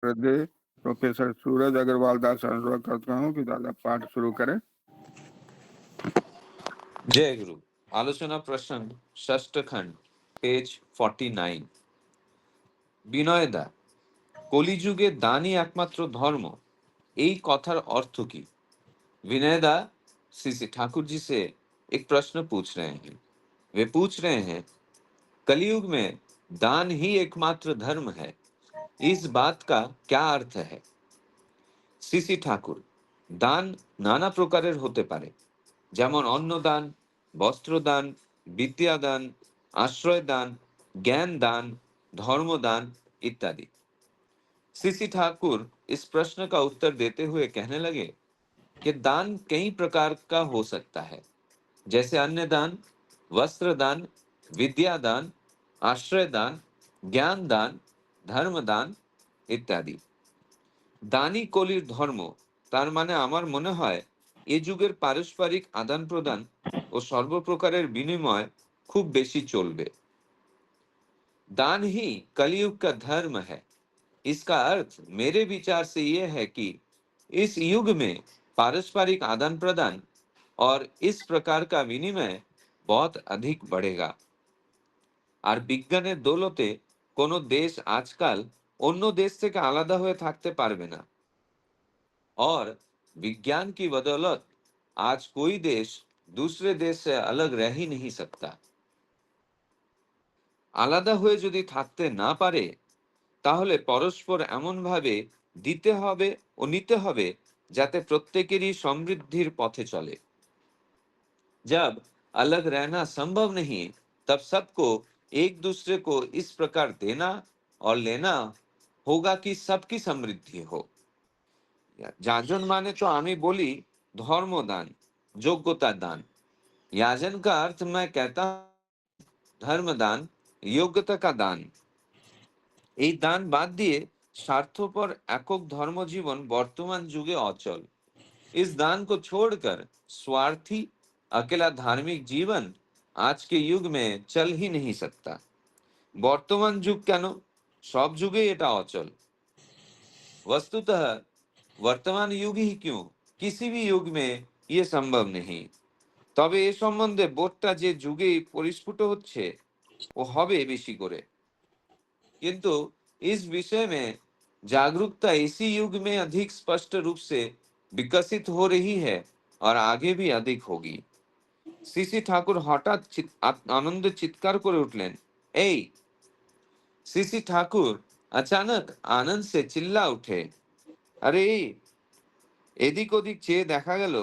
हृदय प्रोफेसर सूरज अग्रवाल दास से अनुरोध करता हूँ कि दादा पाठ शुरू करें। जय गुरु। आलोचना प्रसंग षष्ठ खंड पेज 49। বিনয় দা, কলিযুগে দানই একমাত্র ধর্ম, এই কথার अर्थ की? विनय दा श्री ठाकुर जी से एक प्रश्न पूछ रहे हैं। वे पूछ रहे हैं, कलयुग में दान ही एकमात्र धर्म है, इस बात का क्या अर्थ है? শ্রী ঠাকুর, দান নানা প্রকারের হতে পারে, যেমন অন্নদান, বস্ত্রদান, বিদ্যাদাन, आश्रय दान, ज्ञान दान, धर्मदान इत्यादि। श्री ठाकुर इस प्रश्न का उत्तर देते हुए कहने लगे कि दान कई प्रकार का हो सकता है, जैसे अन्न दान, वस्त्र दान, विद्या दान, आश्रय दान, ज्ञान दान, धर्म दान इत्यादि। দানই কলির ধর্ম, তার মানে আমার মনে হয় এ যুগের পারস্পরিক আদান প্রদান ও সর্বপ্রকারের বিনিময় খুব বেশি চলবে। दान ही कलयुग का धर्म है, इसका अर्थ मेरे विचार से यह है कि इस युग में पारस्परिक आदान प्रदान और इस प्रकार का विनिमय बहुत अधिक बढ़ेगा। আর বিজ্ঞানের দৌলতে কোনো দেশ আজকাল অন্য দেশ থেকে আলাদা হয়ে থাকতে পারবে না, और विज्ञान की बदौलत आज कोई देश दूसरे देश से अलग रह ही नहीं सकता। আলাদা হয়ে যদি থাকতে না পারে, তাহলে পরস্পর এমন ভাবে দিতে হবে ও নিতে হবে যাতে প্রত্যেকেরই সমৃদ্ধির পথে চলে। जब अलग रहना संभव नहीं, तब सबको एक दूसरे को इस प्रकार देना और लेना होगा कि सबकी समृद्धि हो। याजन माने तो आमी बोली धर्मदान, योग्यता दान। याजन का अर्थ मैं कहता धर्मदान, योग्यता का दान। এই দান বাদ দিয়ে স্বার্থপর একক ধর্মজীবন বর্তমান যুগে অচল। इस दान को छोड़कर स्वार्थी अकेला धार्मिक जीवन आज के युग में चल ही नहीं सकता। বর্তমান যুগ কেন, সব যুগেই এটা অচল। वस्तुतः वर्तमान युग ही क्यों, किसी भी युग में ये संभव नहीं। তবে এ সম্বন্ধে বোধটা যে যুগেই পরিস্ফুট হচ্ছে ও হবে বেশি করে, किंतु इस विषय में जागरूकता इसी युग में अधिक स्पष्ट रूप से विकसित हो रही है और आगे भी अधिक होगी। শ্রী ঠাকুর হঠাৎ আনন্দ চিৎকার করে উঠলেন, এই! শ্রী ঠাকুর अचानक आनंद से चिल्ला उठे, अरे! এদিক ওদিক চেয়ে দেখা গেল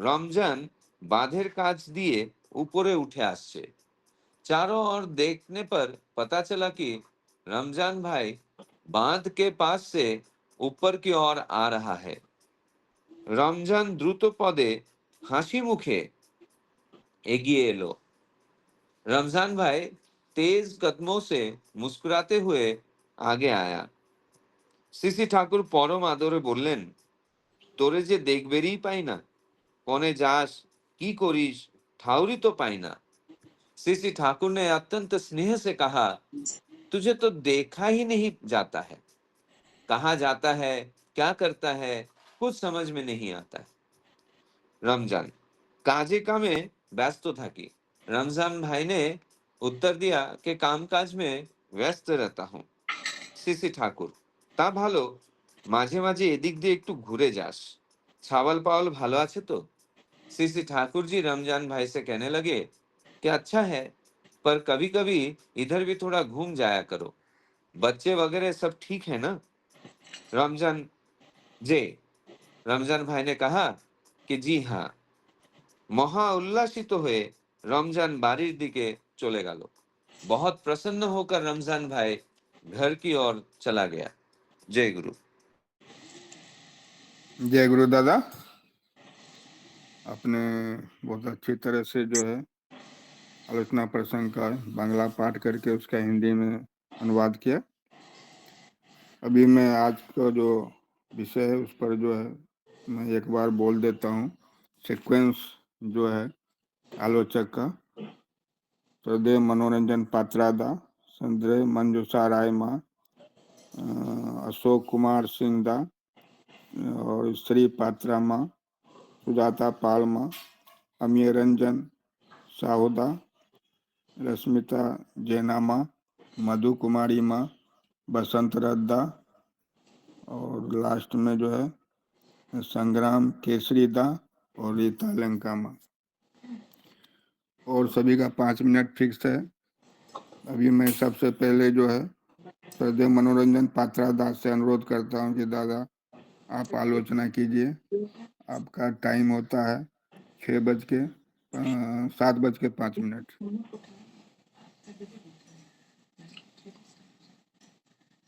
রমজান বাঁধের কাছ দিয়ে উপরে উঠে আসছে। चारों ओर देखने पर पता चला कि रमजान भाई बांध के पास से ऊपर की ओर आ रहा है। रमजान द्रुत पदे हासि मुखे एगिए एलो। रमजान भाई तेज कदमों से मुस्कुराते हुए आगे आया। শ্রী ঠাকুর পরম আদরে বললেন, তোরে যে দেখবেরই পাই না, কনে যাস, কি করিস, ঠাউরি তো পাই না। श्री ठाकुर ने अत्यंत स्नेह से कहा, तुझे तो देखा ही नहीं जाता है, कहाँ जाता है, क्या करता है, कुछ समझ में नहीं आता है। रमजान, काजे कामे व्यस्त থাকি। रमजान भाई ने उत्तर दिया कि कामकाज में व्यस्त रहता हूँ। শ্রী ঠাকুর, তা ভালো, মাঝে মাঝে এদিক দিয়ে একটু ঘুরে যাস, ছাওয়াল পাওয়াল ভালো আছে তো? श्री ठाकुर जी रमजान भाई से कहने लगे कि अच्छा है, पर कभी कभी इधर भी थोड़ा घूम जाया करो, बच्चे वगैरह सब ठीक है ना? रमजान जे रमजान भाई ने कहा कि जी हाँ। মহা উল্লাসিত হয়ে रमजान बाड़ीर दिके चले गल। बहुत प्रसन्न होकर रमजान भाई घर की ओर चला गया। जय गुरु। जय गुरु दादा, आपने बहुत अच्छी तरह से जो है आलोचना प्रसंग का बांग्ला पाठ करके उसका हिंदी में अनुवाद किया। अभी मैं आज का जो विषय है उस पर जो है मैं एक बार बोल देता हूँ। सीक्वेंस जो है आलोचक का, हृदय मनोरंजन पात्रादा, संजय मंजूषा राय माँ, अशोक कुमार सिंह दा और श्री पात्रामा, सुजाता पालमा, अमीय रंजन साहुदा, रश्मिता जैनामा, मधु कुमारी माँ, बसंत रद्दा और लास्ट में जो है संग्राम केसरी दा और रीता लंकामा। और सभी का 5 मिनट फिक्स है। अभी मैं सबसे पहले जो है सदैव मनोरंजन पात्रा दास से अनुरोध करता हूँ कि दादा आप आलोचना कीजिए। आपका टाइम होता है 7:05।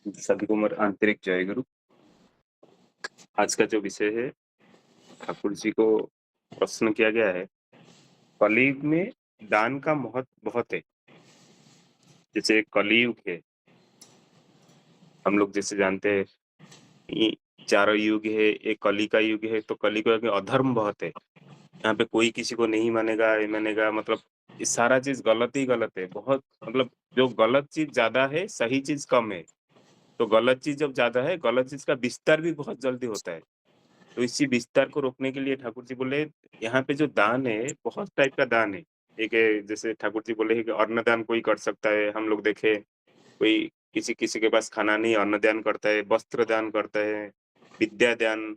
सभी को मेरा आंतरिक जय गुरु। आज का जो विषय है, ठाकुर जी को प्रश्न किया गया है, कलयुग में दान का महत्व बहुत है। जैसे कलयुग है, हम लोग जैसे जानते हैं ये चारों युग है, एक कली का युग है, तो कली का युग में अधर्म बहुत है। यहाँ पे कोई किसी को नहीं मानेगा, ये मानेगा, मतलब ये सारा चीज गलत ही गलत है। बहुत मतलब जो गलत चीज ज्यादा है, सही चीज कम है। तो गलत चीज जब ज्यादा है, गलत चीज का विस्तार भी बहुत जल्दी होता है। तो इसी विस्तार को रोकने के लिए ठाकुर जी बोले, यहाँ पे जो दान है, बहुत टाइप का दान है। एक है, जैसे ठाकुर जी बोले कि अन्नदान कोई कर सकता है। हम लोग देखे कोई किसी किसी के पास खाना नहीं, अन्नदान करता है, वस्त्र दान करता है, विद्या दान,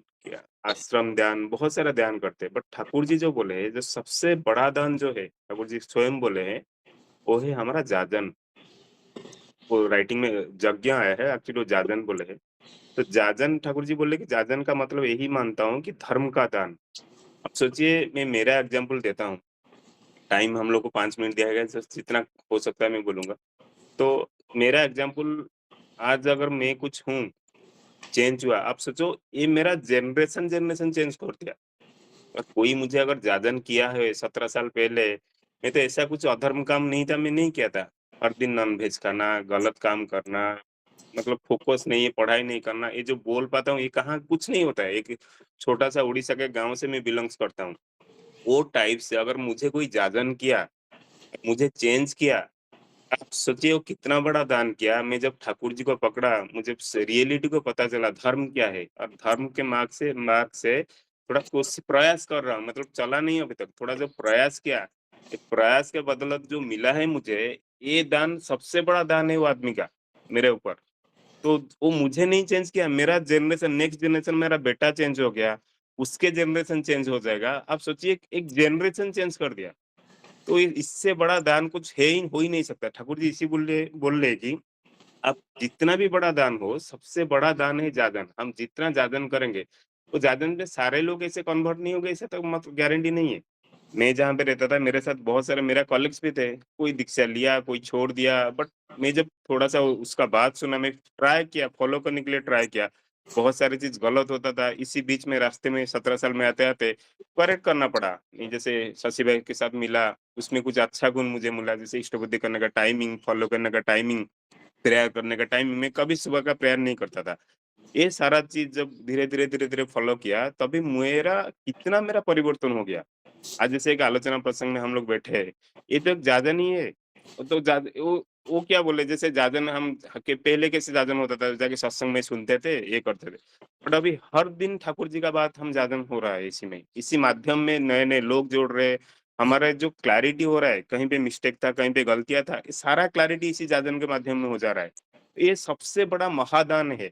आश्रम दान, बहुत सारा दान करते हैं। बट ठाकुर जी जो बोले हैं, जो सबसे बड़ा दान जो है, ठाकुर जी स्वयं बोले हैं, वो है हमारा जाजन। वो राइटिंग में यज्ञ आया है, एक्चुअली वो जाजन बोले हैं। तो जाजन, ठाकुर जी बोले कि जाजन का मतलब यही मानता हूँ कि धर्म का दान। अब सोचिए, मैं मेरा एग्जांपल देता हूँ। टाइम हम लोग को 5 मिनट दिया गया है, जितना हो सकता है मैं बोलूँगा। तो मेरा एग्जांपल, आज अगर मैं कुछ हूँ, चेंज हुआ, आप सोचो ये मेरा जनरेशन चेंज कर दिया। और कोई मुझे अगर जाजन किया है 17 साल पहले, मैं तो ऐसा कुछ अधर्म काम नहीं था, मैं नहीं किया था। हर दिन नॉन-वेज खाना, गलत काम करना, मतलब फोकस नहीं है, पढ़ाई नहीं करना, ये जो बोल पाता हूँ, ये कहाँ कुछ नहीं होता है। एक छोटा-सा उड़ीसा के गाँव से मैं बिलॉन्ग्स करता हूँ। वो टाइप से अगर मुझे कोई जाजन किया, मुझे चेंज किया, आप सोचिए वो कितना बड़ा दान किया। मैं जब ठाकुर जी को पकड़ा, मुझे रियलिटी को पता चला धर्म क्या है, और धर्म के मार्ग से थोड़ा कोशिश प्रयास कर रहा हूँ, मतलब चला नहीं अभी तक, थोड़ा जो प्रयास किया, ये प्रयास के बदौलत जो मिला है मुझे, ये दान सबसे बड़ा दान है वो आदमी का मेरे ऊपर। तो वो मुझे नहीं चेंज किया, मेरा जनरेशन, नेक्स्ट जनरेशन, मेरा बेटा चेंज हो गया, उसके जनरेशन चेंज हो जाएगा। आप सोचिए एक जनरेशन चेंज कर दिया। तो इससे बड़ा दान कुछ है ही, हो ही नहीं सकता। ठाकुर जी इसी बोल रहे कि आप जितना भी बड़ा दान हो, सबसे बड़ा दान है जाजन। हम जितना जाजन करेंगे, तो जाजन में सारे लोग ऐसे कन्वर्ट नहीं होंगे, ऐसा तो मतलब गारंटी नहीं है। मैं जहाँ पे रहता था, मेरे साथ बहुत सारे मेरा कॉलीग्स भी थे। कोई दीक्षा लिया, कोई छोड़ दिया, बट मैं जब थोड़ा-सा उसका बात सुना, मैं ट्राई किया, फॉलो करने के लिए ट्राई किया। बहुत सारी चीज़ गलत होता था। इसी बीच में रास्ते में 17 साल में आते-आते करेक्ट करना पड़ा। ये जैसे शशि भाई के साथ मिला, उसमें कुछ अच्छा गुण मुझे मिला, जैसे इष्टबुद्धि करने का टाइमिंग, फॉलो करने का टाइमिंग, प्रेयर करने का टाइम। मैं कभी सुबह का प्रेयर नहीं करता था। ये सारा चीज़ जब धीरे-धीरे फॉलो किया, तभी मेरा परिवर्तन हो गया। आज जैसे एक आलोचना प्रसंग में हम लोग बैठे हैं, ये तो एक जाजन ही है। वो तो वो क्या बोले, जैसे जाजन हम के पहले कैसे जाजन होता था, जाके सत्संग में सुनते थे, ये करते थे। बट अभी हर दिन ठाकुर जी का बात हम जाजन हो रहा है इसी में। इसी माध्यम में नए-नए लोग जुड़ रहे हैं। हमारा जो क्लैरिटी हो रहा है, कहीं पे मिस्टेक था, कहीं पे गलतियाँ था, ये सारा क्लैरिटी इसी जाजन के माध्यम में हो जा रहा है। ये सबसे बड़ा महादान है।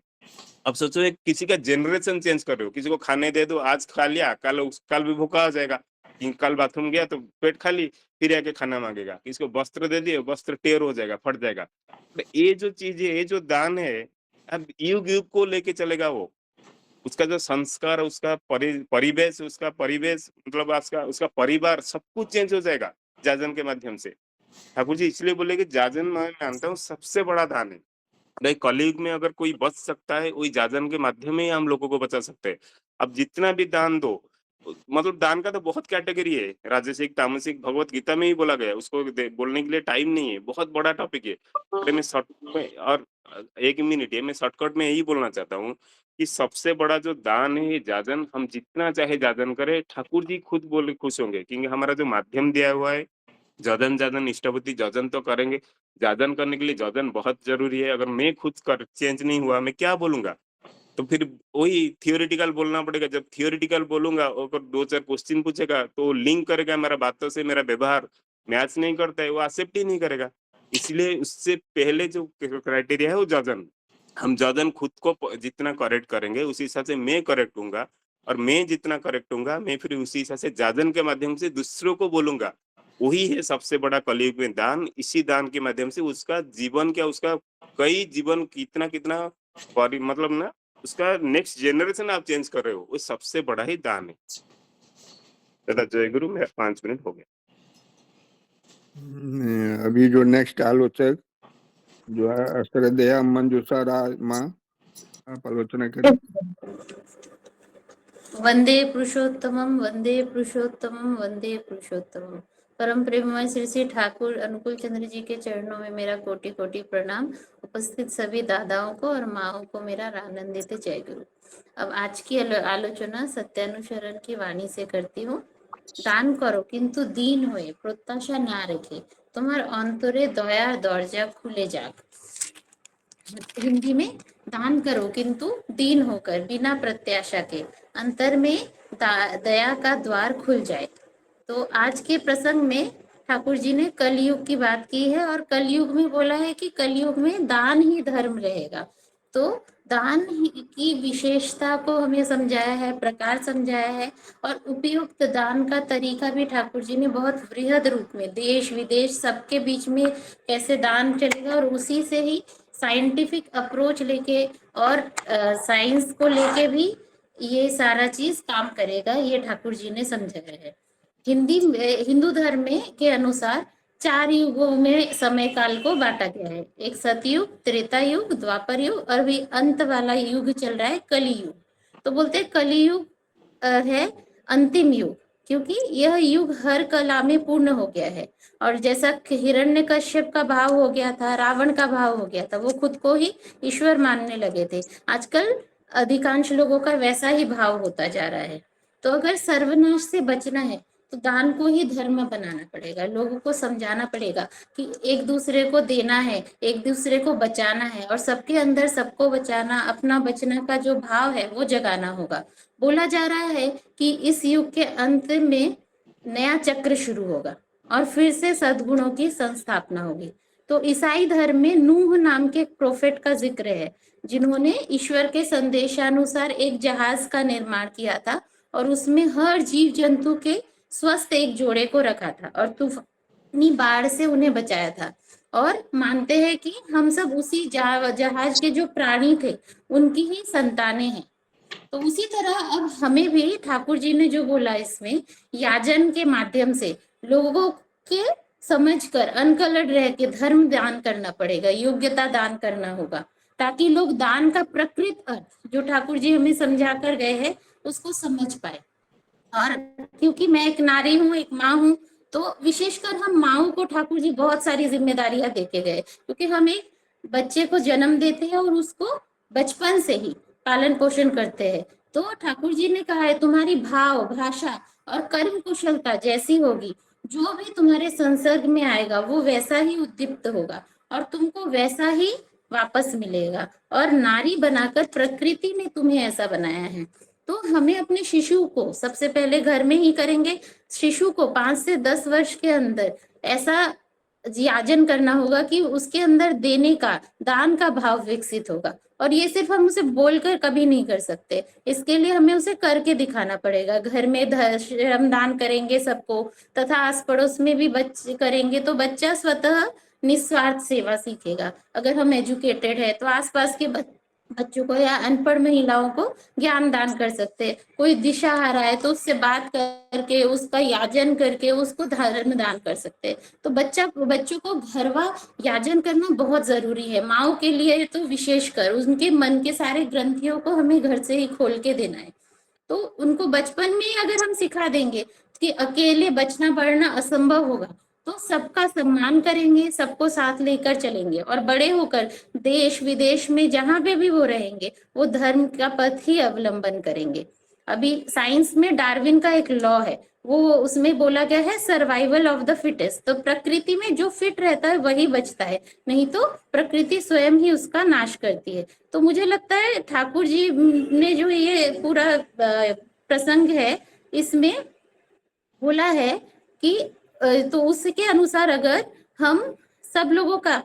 अब सोचो एक किसी का जनरेशन चेंज कर रहे हो, किसी को खाने दे दो, आज खा लिया, कल भी भूखा हो जाएगा। कि कल बाथरूम गया तो पेट खाली, फिर आके खाना माँगेगा। किसी को वस्त्र दे दिए, वस्त्र टेढ़ हो जाएगा, फट जाएगा। तो ये जो चीज़ है, ये जो दान है, अब युग-युग को लेके चलेगा वो। उसका जो संस्कार, उसका परिवेश, मतलब उसका उसका परिवार, सब कुछ चेंज हो जाएगा, जाजन के माध्यम से। ठाकुर जी इसलिए बोले कि जाजन मैं मानता हूँ सबसे बड़ा दान है। नहीं, कलयुग में अगर कोई बच सकता है, वही जाजन के माध्यम में ही हम लोगों को बचा सकते हैं। अब जितना भी दान दो, मतलब दान का तो बहुत कैटेगरी है, राजसिक, तामसिक, भगवत गीता में ही बोला गया है, उसको बोलने के लिए टाइम नहीं है, बहुत बड़ा टॉपिक है। अरे मैं शॉर्ट में, और 1 मिनट है, मैं शॉर्टकट में यही बोलना चाहता हूँ कि सबसे बड़ा जो दान है ये जाजन। हम जितना चाहे जाजन करें, ठाकुर जी खुद बोले खुश होंगे, क्योंकि हमारा जो माध्यम दिया हुआ है, जजन जजन इष्टपति जजन तो करेंगे, जजन करने के लिए जजन बहुत जरूरी है। अगर मैं खुद कर चेंज नहीं हुआ, मैं क्या बोलूंगा? तो फिर वही थियोरेटिकल बोलना पड़ेगा। जब थियोरेटिकल बोलूंगा और दो चार क्वेश्चन पूछेगा तो लिंक करेगा मेरा बातों से, मेरा व्यवहार मैच नहीं करता है, वो एक्सेप्ट ही नहीं करेगा। इसलिए उससे पहले जो क्राइटेरिया है वो जजन। हम जजन खुद को जितना करेक्ट करेंगे उसी हिसाब से मैं करेक्ट हूँगा, और मैं जितना करेक्ट हूँगा मैं फिर उसी हिसाब से जजन के माध्यम से दूसरों को बोलूंगा। वही है सबसे बड़ा कलयुग में दान। इसी दान के माध्यम से उसका जीवन क्या, उसका कई जीवन कितना कितना मतलब ना, उसका नेक्स्ट जनरेशन आप चेंज कर रहे हो, वो सबसे बड़ा ही दान है। दादा जय गुरु, मेरा 5 मिनट हो गया। अभी जो नेक्स्ट आलोचक जो है श्रद्धेया मंजूषा राय माँ, आप आलोचना करें। वंदे पुरुषोत्तमम वंदे पुरुषोत्तमम वंदे पुरुषोत्तमम। परम प्रेममय श्री श्री ठाकुर अनुकूल चंद्र जी के चरणों में मेरा कोटि कोटि प्रणाम। उपस्थित सभी दादाओं को और माओं को मेरा आनंदित जय गुरु। अब आज की आलोचना सत्यानुसरण की वाणी से करती हूँ। दान करो किंतु दीन होए, प्रत्याशा ना रखे, तुम्हार अंतरे दया दर्जा खुले जाग। हिंदी में, दान करो किंतु दीन होकर, बिना प्रत्याशा के, अंतर में दया का द्वार खुल जाए। तो आज के प्रसंग में ठाकुर जी ने कलयुग की बात की है, और कलयुग में बोला है कि कलयुग में दान ही धर्म रहेगा। तो दान की विशेषता को हमें समझाया है, प्रकार समझाया है, और उपयुक्त दान का तरीका भी ठाकुर जी ने बहुत वृहद रूप में देश विदेश सबके बीच में कैसे दान चलेगा, और उसी से ही साइंटिफिक अप्रोच लेके और साइंस को लेके भी ये सारा चीज काम करेगा, ये ठाकुर जी ने समझाया है। हिंदू धर्म में के अनुसार 4 युगों में समय काल को बांटा गया है। एक सतयुग, त्रेता युग, द्वापर युग, और भी अंत वाला युग चल रहा है कलियुग। तो बोलते हैं कलियुग है अंतिम युग, क्योंकि यह युग हर कला में पूर्ण हो गया है। और जैसा हिरण्यकश्यप का भाव हो गया था, रावण का भाव हो गया था, वो खुद को ही ईश्वर मानने लगे थे। आजकल अधिकांश लोगों का वैसा ही भाव होता जा रहा है। तो अगर सर्वनाश से बचना है तो दान को ही धर्म बनाना पड़ेगा। लोगों को समझाना पड़ेगा कि एक दूसरे को देना है, एक दूसरे को बचाना है, और सबके अंदर सबको बचाना, अपना बचना का जो भाव है वो जगाना होगा। बोला जा रहा है कि इस युग के अंत में नया चक्र शुरू होगा और फिर से सद्गुणों की संस्थापना होगी। तो ईसाई धर्म में नूह नाम के प्रोफेट का जिक्र है, जिन्होंने ईश्वर के संदेशानुसार एक जहाज का निर्माण किया था, और उसमें हर जीव जंतु के स्वस्थ एक जोड़े को रखा था, और तूफानी बाढ़ से उन्हें बचाया था। और मानते हैं कि हम सब उसी जहाज के जो प्राणी थे उनकी ही संतानें हैं। तो उसी तरह अब हमें भी ठाकुर जी ने जो बोला इसमें, याजन के माध्यम से लोगों के समझकर अनकलट रह के धर्म दान करना पड़ेगा, योग्यता दान करना होगा, ताकि लोग दान का प्रकृत अर्थ जो ठाकुर जी हमें समझा कर गए हैं उसको समझ पाए। और क्योंकि मैं एक नारी हूँ, एक माँ हूँ, तो विशेषकर हम माओं को ठाकुर जी बहुत सारी जिम्मेदारियां देके गए, क्योंकि हम एक बच्चे को जन्म देते हैं और उसको बचपन से ही पालन पोषण करते हैं। तो ठाकुर जी ने कहा है तुम्हारी भाव, भाषा और कर्म कुशलता जैसी होगी, जो भी तुम्हारे संसर्ग में आएगा वो वैसा ही उद्दीप्त होगा और तुमको वैसा ही वापस मिलेगा। और नारी बनाकर प्रकृति ने तुम्हें ऐसा बनाया है। तो हमें अपने शिशु को सबसे पहले घर में ही करेंगे, शिशु को 5 से 10 वर्ष के अंदर ऐसा याजन करना होगा कि उसके अंदर देने का, दान का भाव विकसित होगा। और ये सिर्फ हम उसे बोलकर कभी नहीं कर सकते, इसके लिए हमें उसे करके दिखाना पड़ेगा। घर में श्रमदान करेंगे सबको, तथा आस पड़ोस में भी बच्चे करेंगे, तो बच्चा स्वतः निस्वार्थ सेवा सीखेगा। अगर हम एजुकेटेड है तो आसपास के बच्चों को या अनपढ़ महिलाओं को ज्ञान दान कर सकते हैं। कोई दिशा हारा है तो उससे बात करके, उसका याजन करके उसको धर्म दान कर सकते हैं। तो बच्चों को घरवा याजन करना बहुत जरूरी है। माओ के लिए तो विशेषकर उनके मन के सारे ग्रंथियों को हमें घर से ही खोल के देना है। तो उनको बचपन में ही अगर हम सिखा देंगे कि अकेले बचना बढ़ना असंभव होगा, तो सबका सम्मान करेंगे, सबको साथ लेकर चलेंगे, और बड़े होकर देश विदेश में जहां पे भी वो रहेंगे वो धर्म का पथ ही अवलंबन करेंगे। अभी साइंस में डार्विन का एक लॉ है, वो उसमें बोला गया है सर्वाइवल ऑफ द फिटेस्ट। तो प्रकृति में जो फिट रहता है वही बचता है, नहीं तो प्रकृति स्वयं ही उसका नाश करती है। तो मुझे लगता है ठाकुर जी ने जो ये पूरा प्रसंग है इसमें बोला है कि तो उसके अनुसार अगर हम सब लोगों का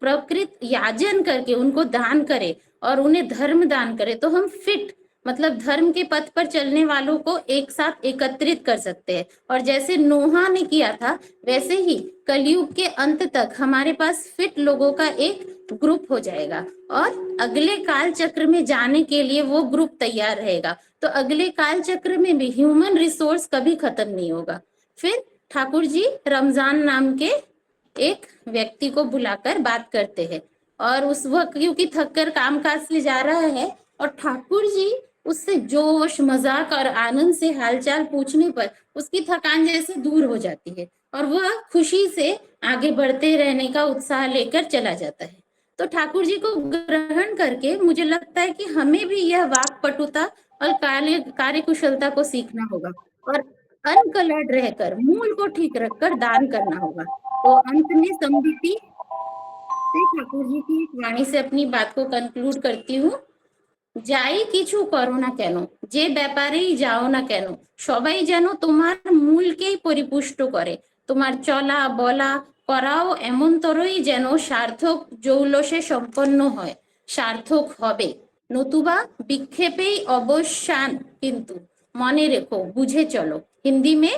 प्रकृत याजन करके उनको दान करें और उन्हें धर्म दान करें तो हम फिट मतलब धर्म के पथ पर चलने वालों को एक साथ एकत्रित कर सकते हैं। और जैसे नोहा ने किया था वैसे ही कलयुग के अंत तक हमारे पास फिट लोगों का एक ग्रुप हो जाएगा और अगले काल चक्र में जाने के लिए वो ग्रुप तैयार रहेगा। तो अगले काल चक्र में भी ह्यूमन रिसोर्स कभी खत्म नहीं होगा। फिर ठाकुर जी रमजान नाम के एक व्यक्ति को बुलाकर बात करते हैं और उस वक्त क्योंकि थककर कामकाज से जा रहा है और ठाकुर जी उससे जोश मजाक और आनंद से हालचाल पूछने पर उसकी थकान जैसे दूर हो जाती है और वह खुशी से आगे बढ़ते रहने का उत्साह लेकर चला जाता है। तो ठाकुर जी को ग्रहण करके मुझे लगता है कि हमें भी यह वाक्पटुता और कार्य कुशलता को सीखना होगा और अनकलर्ड रहकर मूल को ठीक रखकर दान करना होगा। तो अंत में समृद्धि से ठाकुर जी की एक वाणी से अपनी बात को कंक्लूड करती हूँ। যাই কিছু করো না কেন, যে ব্যাপারেই যাও না কেন, সবাই যেন তোমার মূলকেই পরিপুষ্ট করে। তোমার চলা বলা করাও এমনতরই যেন সার্থক জৌলসে সম্পন্ন হয়, সার্থক হবে, নতুবা বিক্ষেপেই অবসান। কিন্তু মনে রেখো, बुझे चलो। हिंदी में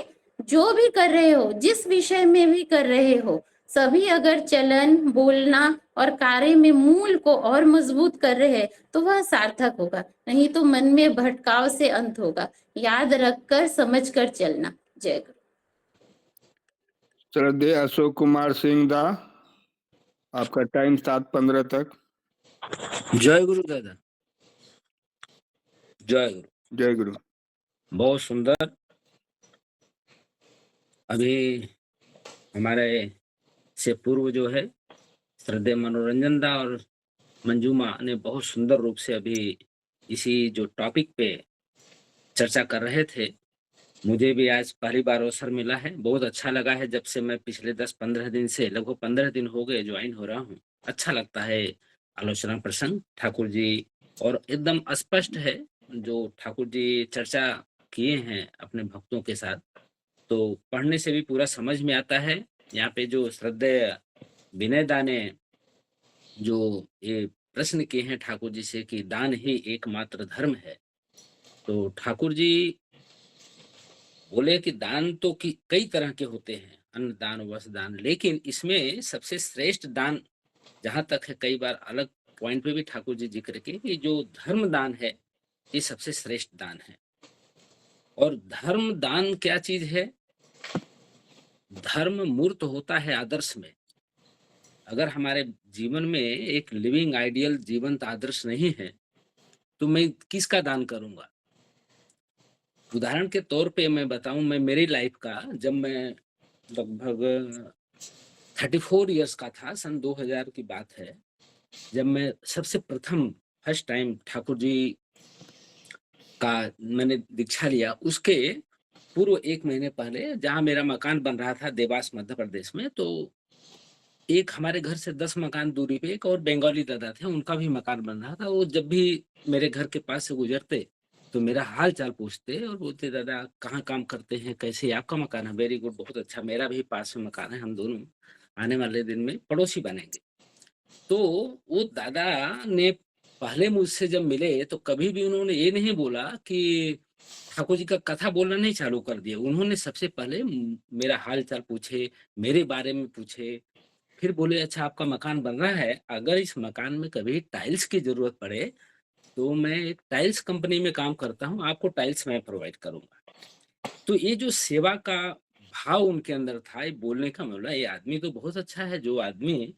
जो भी कर रहे हो, जिस विषय में भी कर रहे हो, सभी अगर चलन बोलना और कार्य में मूल को और मजबूत कर रहे हैं तो वह सार्थक होगा, नहीं तो मन में भटकाव से अंत होगा। याद रखकर समझकर चलना। जय गुरु। श्रद्धेय अशोक कुमार सिंह दा, आपका टाइम 7:15 तक। जय गुरु दादा, जय गुरु। जय गुरु। बहुत सुंदर। अभी हमारे से पूर्व जो है श्रद्धेय मनोरंजन दा और मंजूमा ने बहुत सुंदर रूप से अभी इसी जो टॉपिक पे चर्चा कर रहे थे। मुझे भी आज पहली बार अवसर मिला है, बहुत अच्छा लगा है। जब से मैं पिछले 10-15 दिन से लगभग 15 दिन हो गए ज्वाइन हो रहा हूँ। अच्छा लगता है आलोचना प्रसंग ठाकुर जी और एकदम स्पष्ट है जो ठाकुर जी चर्चा किए हैं अपने भक्तों के साथ, तो पढ़ने से भी पूरा समझ में आता है। यहाँ पे जो श्रद्धेय विनय दा ने जो ये प्रश्न किए हैं ठाकुर जी से कि दान ही एकमात्र धर्म है, तो ठाकुर जी बोले कि दान तो कई तरह के होते हैं, अन्न दान वस्त्र दान, लेकिन इसमें सबसे श्रेष्ठ दान जहां तक है, कई बार अलग पॉइंट पे भी ठाकुर जी जिक्र किए कि जो धर्म दान है ये सबसे श्रेष्ठ दान है। और धर्म दान क्या चीज है? धर्म मूर्त होता है आदर्श में। अगर हमारे जीवन में एक लिविंग आइडियल जीवंत आदर्श नहीं है तो मैं किसका दान करूंगा? उदाहरण के तौर पे मैं बताऊं, मैं मेरी लाइफ का, जब मैं लगभग 34 इयर्स का था, सन 2000 की बात है, जब मैं सबसे प्रथम फर्स्ट टाइम ठाकुर जी का मैंने दीक्षा लिया। उसके पूर्व 1 महीने पहले जहाँ मेरा मकान बन रहा था देवास मध्य प्रदेश में, तो एक हमारे घर से 10 मकान दूरी पे एक और बंगाली दादा थे, उनका भी मकान बन रहा था। वो जब भी मेरे घर के पास से गुजरते तो मेरा हाल चाल पूछते और बोलते, दादा कहाँ काम करते हैं, कैसे आपका मकान है? वेरी गुड, बहुत अच्छा, मेरा भी पास में मकान है, हम दोनों आने वाले दिन में पड़ोसी बनेंगे। तो वो दादा ने पहले मुझसे जब मिले तो कभी भी उन्होंने ये नहीं बोला कि ठाकुर जी का कथा बोलना नहीं चालू कर दिया। उन्होंने सबसे पहले मेरा हाल चाल पूछे, मेरे बारे में पूछे, फिर बोले अच्छा आपका मकान बन रहा है, अगर इस मकान में कभी टाइल्स की जरूरत पड़े तो मैं एक टाइल्स कंपनी में काम करता हूँ, आपको टाइल्स मैं प्रोवाइड करूंगा। तो ये जो सेवा का भाव उनके अंदर था, ये बोलने का मतलब, ये आदमी तो बहुत अच्छा है जो आदमी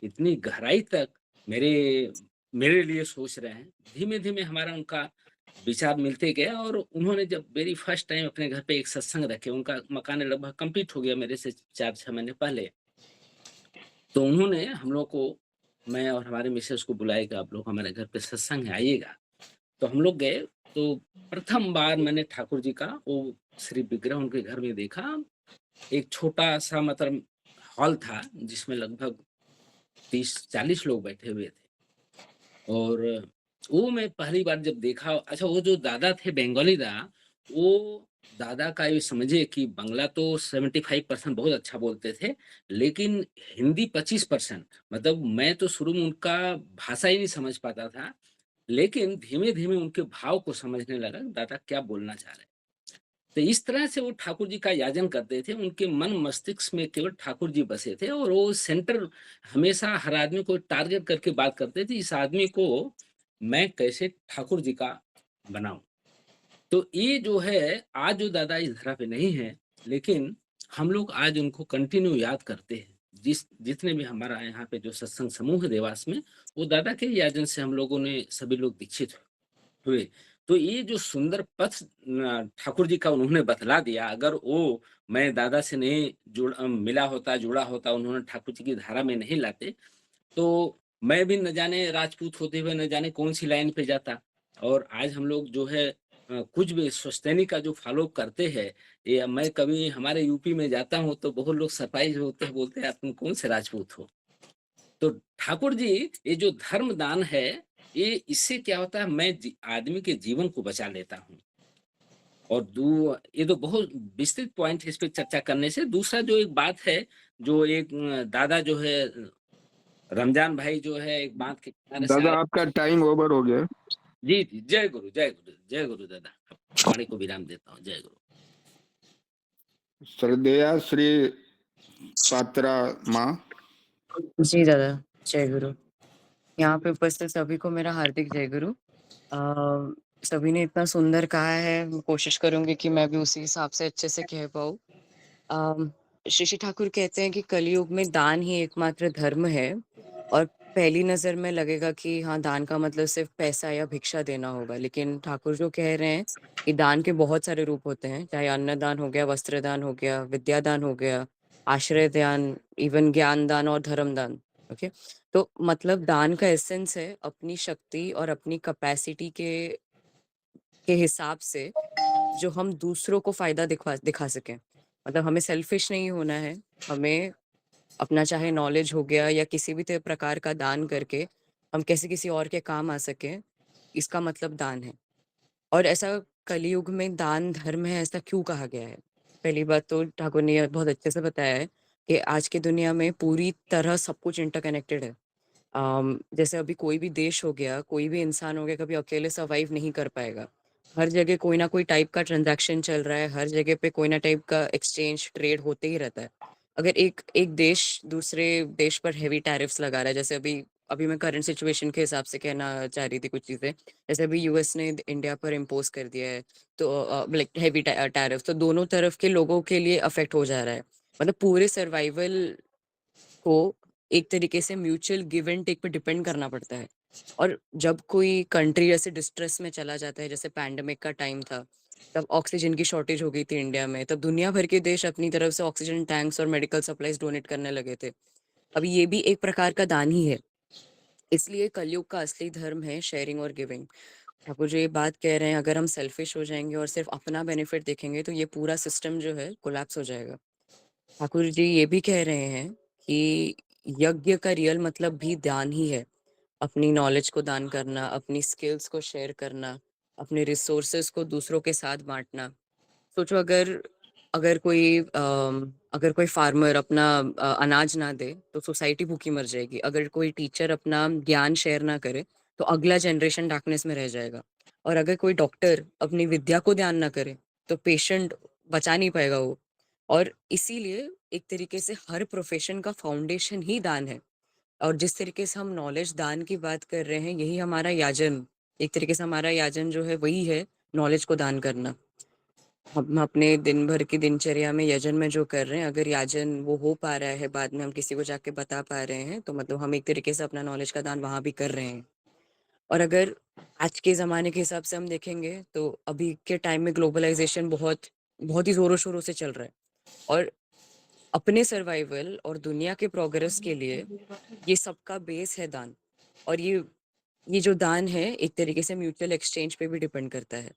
इतनी गहराई तक मेरे लिए सोच रहे हैं। धीमे धीमे हमारा उनका विचार मिलते गया और उन्होंने जब वेरी फर्स्ट टाइम अपने घर पे एक सत्संग रखे, उनका मकान लगभग कंप्लीट हो गया मेरे से 4-6 महीने पहले, तो उन्होंने हम लोग को, मैं और हमारे मिसेस को बुलाया कि आप लोग हमारे घर पे सत्संग है, आइएगा। तो हम लोग गए। तो प्रथम बार मैंने ठाकुर जी का वो श्री विग्रह उनके घर में देखा। एक छोटा-सा मतलब हॉल था जिसमें लगभग 30-40 लोग बैठे हुए थे और वो मैं पहली बार जब देखा। अच्छा, वो जो दादा थे बंगाली दादा, वो दादा का ये समझिए कि बांग्ला तो 75% बहुत अच्छा बोलते थे, लेकिन हिंदी 25%। मतलब मैं तो शुरू में उनका भाषा ही नहीं समझ पाता था, लेकिन धीमे-धीमे उनके भाव को समझने लगा, दादा क्या बोलना चाह रहे हैं। तो इस तरह से वो ठाकुर जी का याजन करते थे, उनके मन मस्तिष्क में केवल ठाकुर जी बसे थे और वो सेंटर हमेशा हर आदमी को टारगेट करके बात करते थे, इस आदमी को मैं कैसे ठाकुर जी का बनाऊँ। तो ये जो है, आज जो दादा इस धरा पे नहीं है, लेकिन हम लोग आज उनको कंटिन्यू याद करते हैं। जितने भी हमारा यहाँ पे जो सत्संग समूह है देवास में, वो दादा के याजन से हम लोगों ने सभी लोग दीक्षित हुए। तो ये जो सुंदर पथ ठाकुर जी का उन्होंने बतला दिया, अगर वो मैं दादा से नहीं मिला होता, जुड़ा होता, उन्होंने ठाकुर जी की धारा में नहीं लाते, तो मैं भी न जाने राजपूत होते हुए न जाने कौन-सी लाइन पे जाता। और आज हम लोग जो है कुछ भी श्वस्तैनी का जो फ़ॉलो करते हैं, ये मैं कभी हमारे यूपी में जाता हूँ तो बहुत लोग सरप्राइज़ होते हैं, बोलते हैं आप तुम कौन से राजपूत हो? तो ठाकुर जी, ये जो धर्म दान है, ये इससे क्या होता है, मैं आदमी के जीवन को बचा लेता हूँ। और ये तो बहुत विस्तृत पॉइंट है, इस पे चर्चा करने से। दूसरा जो एक बात है, जो एक दादा जो है रमजान भाई जो है एक बात के किनारे से आ दादा रहे। आपका टाइम ओवर हो गया। जी जी, जय गुरु, जय गुरु, जय गुरु दादा। अब वाणी को विराम देता हूँ। जय गुरु। श्रद्धेया श्री पात्रा माँ। जी दादा, जय गुरु। यहाँ पे उपस्थित सभी को मेरा हार्दिक जय गुरु। सभी ने इतना सुंदर कहा है, मैं कोशिश करूंगी कि मैं भी उसी हिसाब से अच्छे से कह पाऊँ। श्री श्री ठाकुर कहते हैं कि कलयुग में दान ही एकमात्र धर्म है और पहली नज़र में लगेगा कि हाँ, दान का मतलब सिर्फ पैसा या भिक्षा देना होगा, लेकिन ठाकुर जो कह रहे हैं कि दान के बहुत सारे रूप होते हैं, चाहे अन्नदान हो गया, वस्त्र दान हो गया, विद्या दान हो गया, आश्रय दान, इवन ज्ञान दान और धर्म दान। ओके, तो मतलब दान का एसेंस है अपनी शक्ति और अपनी कैपेसिटी के हिसाब से जो हम दूसरों को फायदा दिखा सकें। मतलब हमें सेल्फिश नहीं होना है, हमें अपना चाहे नॉलेज हो गया या किसी भी प्रकार का दान करके हम कैसे किसी और के काम आ सकें, इसका मतलब दान है। और ऐसा कलयुग में दान धर्म है, ऐसा क्यों कहा गया है? पहली बात तो ठाकुर ने ये बहुत अच्छे से बताया है कि आज की दुनिया में पूरी तरह सब कुछ इंटरकनेक्टेड है। जैसे अभी कोई भी देश हो गया, कोई भी इंसान हो गया, कभी अकेले सर्वाइव नहीं कर पाएगा। हर जगह कोई ना कोई टाइप का ट्रांज़ैक्शन चल रहा है, हर जगह पे कोई ना टाइप का एक्सचेंज, ट्रेड होते ही रहता है। अगर एक एक देश दूसरे देश पर हेवी टैरिफ्स लगा रहा है, जैसे अभी अभी मैं करंट सिचुएशन के हिसाब से कहना चाह रही थी कुछ चीज़ें। जैसे अभी यूएस ने इंडिया पर इम्पोज़ कर दिया है, तो लाइक हेवी टैरिफ, तो दोनों तरफ के लोगों के लिए अफ़ेक्ट हो जा रहा है। मतलब पूरे सर्वाइवल को एक तरीके से म्यूचुअल गिव एंड टेक पे डिपेंड करना पड़ता है। और जब कोई कंट्री ऐसे डिस्ट्रेस में चला जाता है, जैसे पैंडेमिक का टाइम था, तब ऑक्सीजन की शॉर्टेज हो गई थी इंडिया में, तब दुनिया भर के देश अपनी तरफ से ऑक्सीजन टैंक्स और मेडिकल सप्लाईज डोनेट करने लगे थे। अब ये भी एक प्रकार का दान ही है। इसलिए कलयुग का असली धर्म है शेयरिंग और गिविंग। ठाकुर जी ये बात कह रहे हैं, अगर हम सेल्फिश हो जाएंगे और सिर्फ अपना बेनिफिट देखेंगे तो ये पूरा सिस्टम जो है कोलैप्स हो जाएगा। ठाकुर जी ये भी कह रहे हैं कि यज्ञ का रियल मतलब भी दान ही है। अपनी नॉलेज को दान करना, अपनी स्किल्स को शेयर करना, अपने रिसोर्सेज को दूसरों के साथ बाँटना। सोचो अगर अगर कोई फार्मर अपना अनाज ना दे तो सोसाइटी भूखी मर जाएगी। अगर कोई टीचर अपना ज्ञान शेयर ना करे तो अगला जनरेशन डार्कनेस में रह जाएगा। और अगर कोई डॉक्टर अपनी विद्या को ध्यान ना करे तो पेशेंट बचा नहीं पाएगा वो। और इसीलिए एक तरीके से हर प्रोफेशन का फाउंडेशन ही दान है। और जिस तरीके से हम नॉलेज दान की बात कर रहे हैं, यही हमारा याजन, एक तरीके से हमारा याजन जो है वही है नॉलेज को दान करना। हम अपने दिन भर की दिनचर्या में यजन में जो कर रहे हैं, अगर याजन वो हो पा रहा है, बाद में हम किसी को जाके बता पा रहे हैं, तो मतलब हम एक तरीके से अपना नॉलेज का दान वहाँ भी कर रहे हैं। और अगर आज के ज़माने के हिसाब से हम देखेंगे, तो अभी के टाइम में ग्लोबलाइज़ेशन बहुत बहुत ही ज़ोरों-शोरों से चल रहा है। और अपने सर्वाइवल और दुनिया के प्रोग्रेस के लिए ये सबका बेस है दान। और ये ये जो दान है एक तरीके से म्यूचुअल एक्सचेंज पे भी डिपेंड करता है,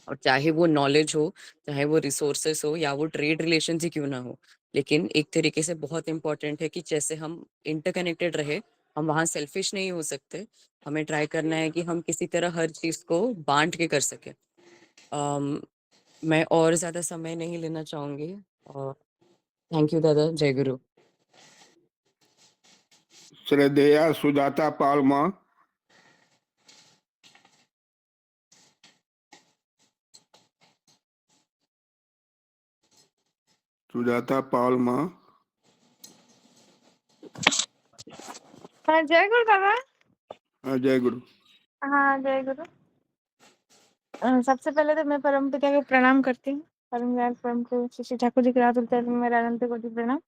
और चाहे वो नॉलेज हो, चाहे वो रिसोर्सेस हो, या वो ट्रेड रिलेशन ही क्यों ना हो, लेकिन एक तरीके से बहुत इंपॉर्टेंट है कि जैसे हम इंटरकनेक्टेड रहे, हम वहाँ सेल्फिश नहीं हो सकते। हमें ट्राई करना है कि हम किसी तरह हर चीज को बांट के कर सके। मैं और ज्यादा समय नहीं लेना चाहूंगी। थैंक यू दादा। जय गुरु। श्रद्धेया सुजाता पालमा। सुजाता पालमा। हाँ जय गुरु दादा। हाँ, जय गुरु। हाँ जय गुरु। सबसे पहले तो मैं परम पिता को प्रणाम करती हूँ। परम दयाल परम प्रभु श्री श्री ठाकुर जी के रात उत्तर में मेरा अनंत कोटि प्रणाम।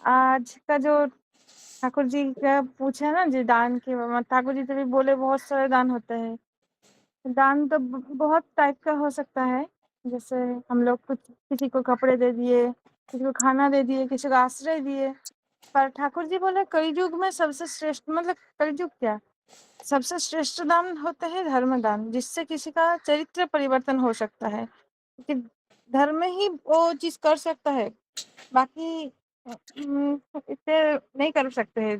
आज का जो ठाकुर जी का पूछा ना जी दान के, ठाकुर जी तभी बोले बहुत सारे दान होते हैं। दान तो बहुत टाइप का हो सकता है, जैसे हम लोग कुछ किसी को कपड़े दे दिए, किसी को खाना दे दिए, किसी को आश्रय दिए। पर ठाकुर जी बोले कलयुग में सबसे श्रेष्ठ, मतलब कलयुग क्या, सबसे श्रेष्ठ दान होता है धर्म दान, जिससे किसी का चरित्र परिवर्तन हो सकता है। कि धर्म ही वो चीज कर सकता है, बाकी इसे नहीं कर सकते हैं।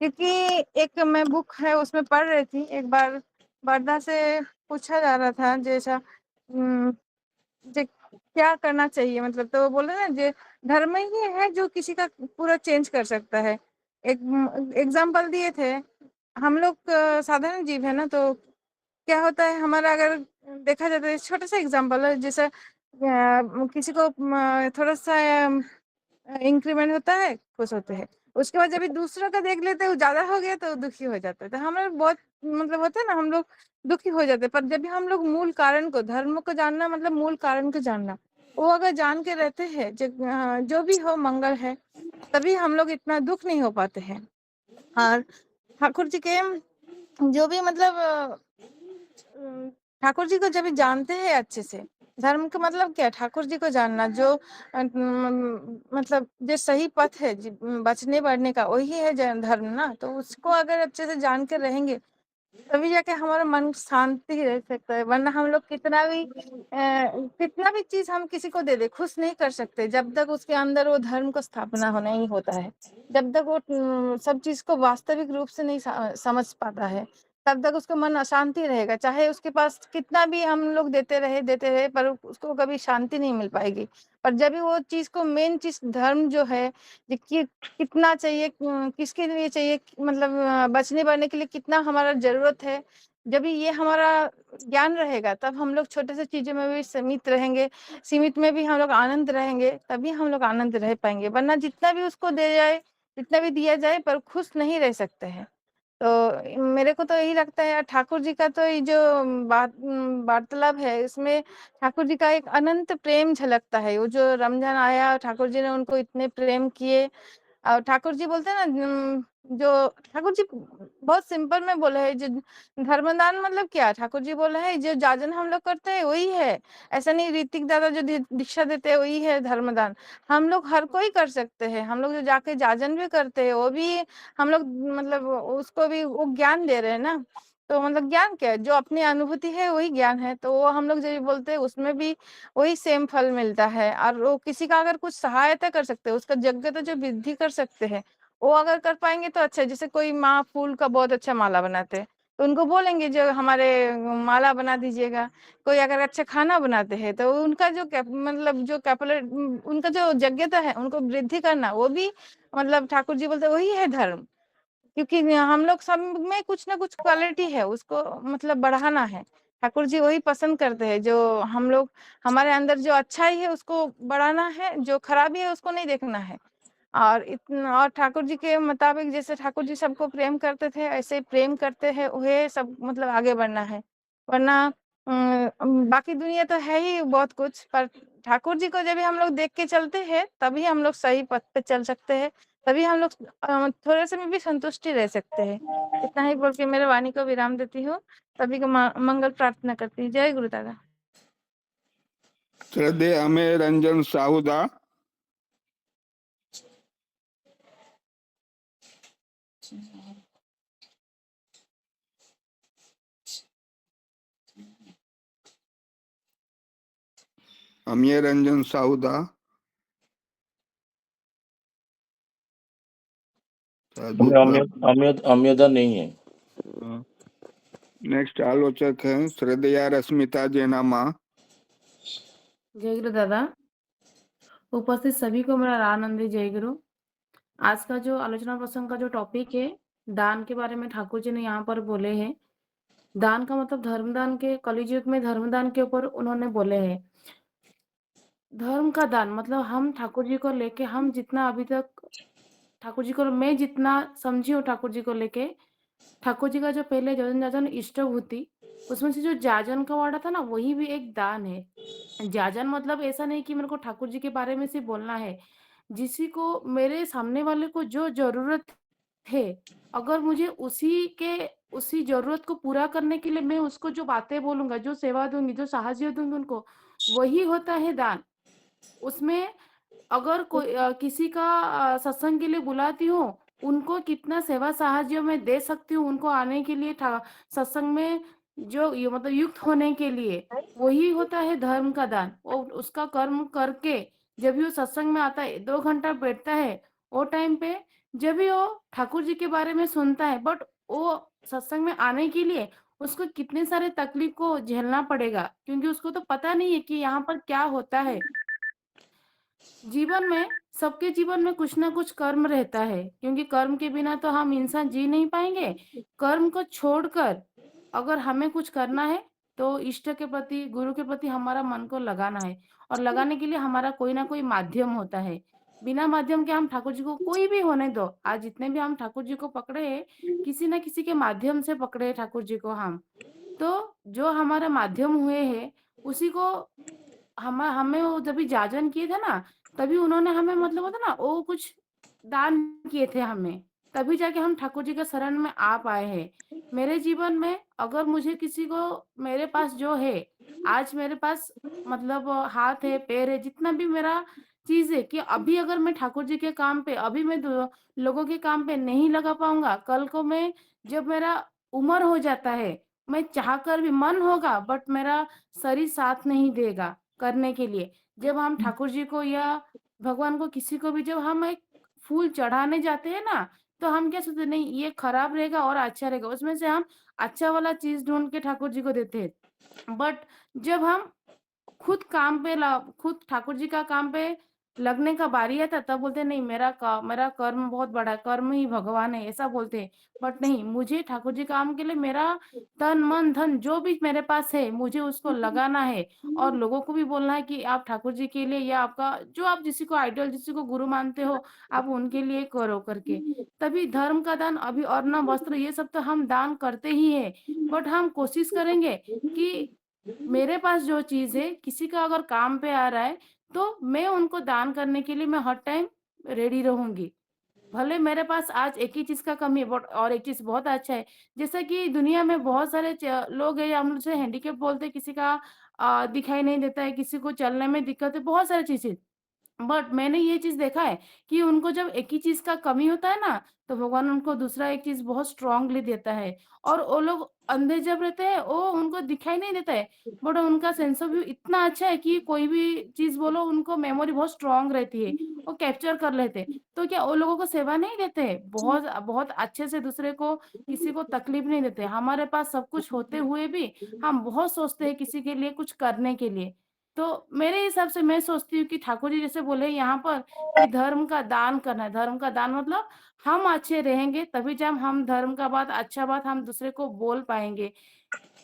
क्योंकि एक मैं बुक है उसमें पढ़ रही थी, एक बार वर्धा से पूछा जा रहा था जैसा जे क्या करना चाहिए, मतलब तो वो बोले ना जे धर्म ही है जो किसी का पूरा चेंज कर सकता है। एक एग्जाम्पल दिए थे, हम लोग साधारण जीव है ना, तो क्या होता है हमारा, अगर देखा जाए तो छोटा सा एग्जाम्पल है, जैसे किसी को थोड़ा सा इंक्रीमेंट होता है, खुश होते हैं। उसके बाद जब भी दूसरों का देख लेते हैं वो ज्यादा हो गया तो दुखी हो जाता है। तो हम लोग बहुत मतलब होता है ना, हम लोग दुखी हो जाते हैं। पर जब भी हम लोग मूल कारण को, धर्म को जानना मतलब मूल कारण को जानना, वो अगर जान के रहते हैं जो भी हो मंगल है, तभी हम लोग इतना दुख नहीं हो पाते हैं। और ठाकुर जी के जो भी मतलब ठाकुर जी को जब भी जानते हैं अच्छे से, धर्म का मतलब क्या है, ठाकुर जी को जानना, जो मतलब जो सही पथ है बचने बढ़ने का, वही है धर्म ना। तो उसको अगर अच्छे से जान कर रहेंगे तभी जाके हमारा मन शांति रह सकता है। वरना हम लोग कितना भी चीज हम किसी को दे दे, खुश नहीं कर सकते जब तक उसके अंदर वो धर्म को स्थापना होना ही होता है। जब तक वो सब चीज को वास्तविक रूप से नहीं समझ पाता है, तब तक उसका मन अशांति रहेगा। चाहे उसके पास कितना भी हम लोग देते रहे, पर उसको कभी शांति नहीं मिल पाएगी। पर जब भी वो चीज को, मेन चीज धर्म जो है, कि कितना चाहिए, किसके लिए चाहिए, मतलब बचने बढ़ने के लिए कितना हमारा जरूरत है, जब भी ये हमारा ज्ञान रहेगा तब हम लोग छोटे से चीजों में भी सीमित रहेंगे, सीमित में भी हम लोग आनंद रहेंगे, तभी हम लोग आनंद रह पाएंगे। वरना जितना भी उसको दे जाए, जितना भी दिया जाए, पर खुश नहीं रह सकते हैं। तो मेरे को तो यही लगता है यार, ठाकुर जी का तो ये जो वार्तालाप है, इसमें ठाकुर जी का एक अनंत प्रेम झलकता है। वो जो रमजान आया, ठाकुर जी ने उनको इतने प्रेम किए। और ठाकुर जी बोलते हैं ना, जो ठाकुर जी बहुत सिंपल में बोले है, जो धर्मदान मतलब क्या, ठाकुर जी बोले है जो जाजन हम लोग करते हैं वही है। ऐसा नहीं ऋतिक दादा जो दीक्षा देते हैं वही है धर्मदान। हम लोग हर कोई कर सकते हैं। हम लोग जो जाके जाजन भी करते हैं वो भी हम लोग मतलब उसको भी वो ज्ञान दे रहे हैं ना। तो मतलब ज्ञान क्या है, जो अपनी अनुभूति है वही ज्ञान है। तो वो हम लोग जो बोलते हैं उसमें भी वही सेम फल मिलता है। और वो किसी का अगर कुछ सहायता कर सकते हैं, उसका यज्ञ तो जो वृद्धि कर सकते हैं, वो अगर कर पाएंगे तो अच्छा है। जैसे कोई माँ फूल का बहुत अच्छा माला बनाते हैं, तो उनको बोलेंगे जो हमारे माला बना दीजिएगा। कोई अगर अच्छा खाना बनाते हैं तो उनका जो मतलब जो कैपेबिलिटी, उनका जो योग्यता है उनको वृद्धि करना, वो भी मतलब ठाकुर जी बोलते वही है धर्म। क्योंकि हम लोग सब में कुछ ना कुछ क्वालिटी है, उसको मतलब बढ़ाना है। ठाकुर जी वही पसंद करते हैं, जो हम लोग, हमारे अंदर जो अच्छाई है उसको बढ़ाना है, जो खराबी है उसको नहीं देखना है। और इतना, और ठाकुर जी के मुताबिक जैसे ठाकुर जी सबको प्रेम करते थे, ऐसे प्रेम करते हैं वह सब, मतलब आगे बढ़ना है। वरना बाकी दुनिया तो है ही बहुत कुछ, पर ठाकुर जी को जब भी हम लोग देख के चलते हैं तभी हम लोग सही पथ पे चल सकते हैं। तभी हम लोग थोड़े से में भी संतुष्टि रह सकते हैं। इतना ही बोल के मेरे वाणी को विराम देती हूँ। सभी को मंगल प्रार्थना करती हूँ। जय गुरु दादा। श्रद्धेय अमेय रंजन साहुदा। अमीय रंजन साहुदा, अम्योदा नहीं है। नेक्स्ट आलोचक है श्रद्धया रश्मिता जैनामा। जय गुरु दादा। उपस्थित सभी को मेरा आनंदी जय गुरु। आज का जो आलोचना प्रसंग का जो टॉपिक है, दान के बारे में ठाकुर जी ने यहाँ पर बोले हैं। दान का मतलब धर्मदान के, कलयुग युग में धर्मदान के ऊपर उन्होंने बोले हैं। धर्म का दान मतलब हम ठाकुर जी को लेके, हम जितना अभी तक ठाकुर जी को, मैं जितना समझी हूँ ठाकुर जी को लेके, ठाकुर जी का जो पहले जजन जाजन इष्टभूति, उसमें से जो जाजन का वाड़ा था ना, वही भी एक दान है। जाजन मतलब ऐसा नहीं कि मेरे को ठाकुर जी के बारे में सिर्फ बोलना है। जिसी को, मेरे सामने वाले को जो जरूरत है, अगर मुझे उसी जरूरत को पूरा करने के लिए मैं उसको जो बातें बोलूंगा, जो सेवा दूंगी, जो साहस्य दूंगी उनको, वही होता है दान। उसमें अगर कोई किसी का सत्संग के लिए बुलाती हूँ, उनको कितना सेवा साहाଯ୍य मैं दे सकती हूँ उनको आने के लिए, सत्संग में जो ये मतलब युक्त होने के लिए, वही होता है धर्म का दान। और उसका कर्म करके जब भी वो सत्संग में आता है, 2 घंटा बैठता है, वो टाइम पे जब भी वो ठाकुर जी के बारे में सुनता है, बट वो सत्संग में आने के लिए उसको कितने सारे तकलीफ को झेलना पड़ेगा, क्योंकि उसको तो पता नहीं है कि यहाँ पर क्या होता है। जीवन में, सबके जीवन में कुछ ना कुछ कर्म रहता है, क्योंकि कर्म के बिना तो हम इंसान जी नहीं पाएंगे। कर्म को छोड़कर अगर हमें कुछ करना है, तो इष्ट के प्रति, गुरु के प्रति हमारा मन को लगाना है, और लगाने के लिए हमारा कोई ना कोई माध्यम होता है। बिना माध्यम के हम ठाकुर जी को, कोई भी होने दो, आज जितने भी हम ठाकुर जी को पकड़े हैं, किसी न किसी के माध्यम से पकड़े हैं ठाकुर जी को हम। तो जो हमारा माध्यम हुए हैं, उसी को हमें वो जब भी जाजन किए थे ना, तभी उन्होंने हमें मतलब होता ना, वो कुछ दान किए थे हमें, तभी जाके हम ठाकुर जी के शरण में आ पाए हैं। मेरे जीवन में अगर मुझे किसी को, मेरे पास जो है, आज मेरे पास मतलब हाथ है, पैर है, जितना भी मेरा चीज है, कि अभी अगर मैं ठाकुर जी के काम पे, अभी मैं लोगों के काम पे नहीं लगा पाऊंगा, कल को मैं, जब मेरा उम्र हो जाता है, मैं चाहकर भी मन होगा, बट मेरा शरीर साथ नहीं देगा करने के लिए। जब हम ठाकुर जी को या भगवान को, किसी को भी जब हम एक फूल चढ़ाने जाते हैं ना, तो हम क्या सोचते हैं, नहीं ये खराब रहेगा और अच्छा रहेगा, उसमें से हम अच्छा वाला चीज ढूंढ के ठाकुर जी को देते हैं। बट जब हम खुद ठाकुर जी का काम पे लगने का बारी आता, तब बोलते नहीं, मेरा कर्म बहुत बड़ा है, कर्म ही भगवान है, ऐसा बोलते हैं। बट नहीं, मुझे ठाकुर जी काम के लिए मेरा तन मन धन जो भी मेरे पास है, मुझे उसको लगाना है, और लोगों को भी बोलना है कि आप ठाकुर जी के लिए, या आपका जो आप जिसी को आइडल, जिसी को गुरु मानते हो, आप उनके लिए करो करके। तभी धर्म का दान, अभी अन्न वस्त्र ये सब तो हम दान करते ही है, बट हम कोशिश करेंगे कि मेरे पास जो चीज है, किसी का अगर काम पे आ रहा है, तो मैं उनको दान करने के लिए मैं हर टाइम रेडी रहूंगी। भले मेरे पास आज एक ही चीज का कमी है, बट और एक चीज बहुत अच्छा है। जैसे कि दुनिया में बहुत सारे लोग हैं, हम उसे हैंडीकेप बोलते हैं, किसी का दिखाई नहीं देता है, किसी को चलने में दिक्कत है, बहुत सारी चीजें। बट मैंने ये चीज देखा है कि उनको जब एक ही चीज का कमी होता है ना, तो भगवान उनको दूसरा एक चीज बहुत स्ट्रांगली देता है। और वो लोग अंधे जब रहते हैं, वो उनको दिखाई नहीं देता है, बट उनका सेंस ऑफ व्यू इतना अच्छा है कि कोई भी चीज बोलो, उनको मेमोरी बहुत स्ट्रांग रहती है, वो कैप्चर कर लेते हैं। तो क्या वो लोगों को सेवा नहीं देते हैं, बहुत बहुत अच्छे से दूसरे को, किसी को तकलीफ नहीं देते। हमारे पास सब कुछ होते हुए भी हम बहुत सोचते हैं किसी के लिए कुछ करने के लिए। तो मेरे हिसाब से मैं सोचती हूँ कि ठाकुर जी जैसे बोले यहाँ पर कि धर्म का दान करना है। धर्म का दान मतलब हम अच्छे रहेंगे, तभी जब हम धर्म का बात, अच्छा बात हम दूसरे को बोल पाएंगे।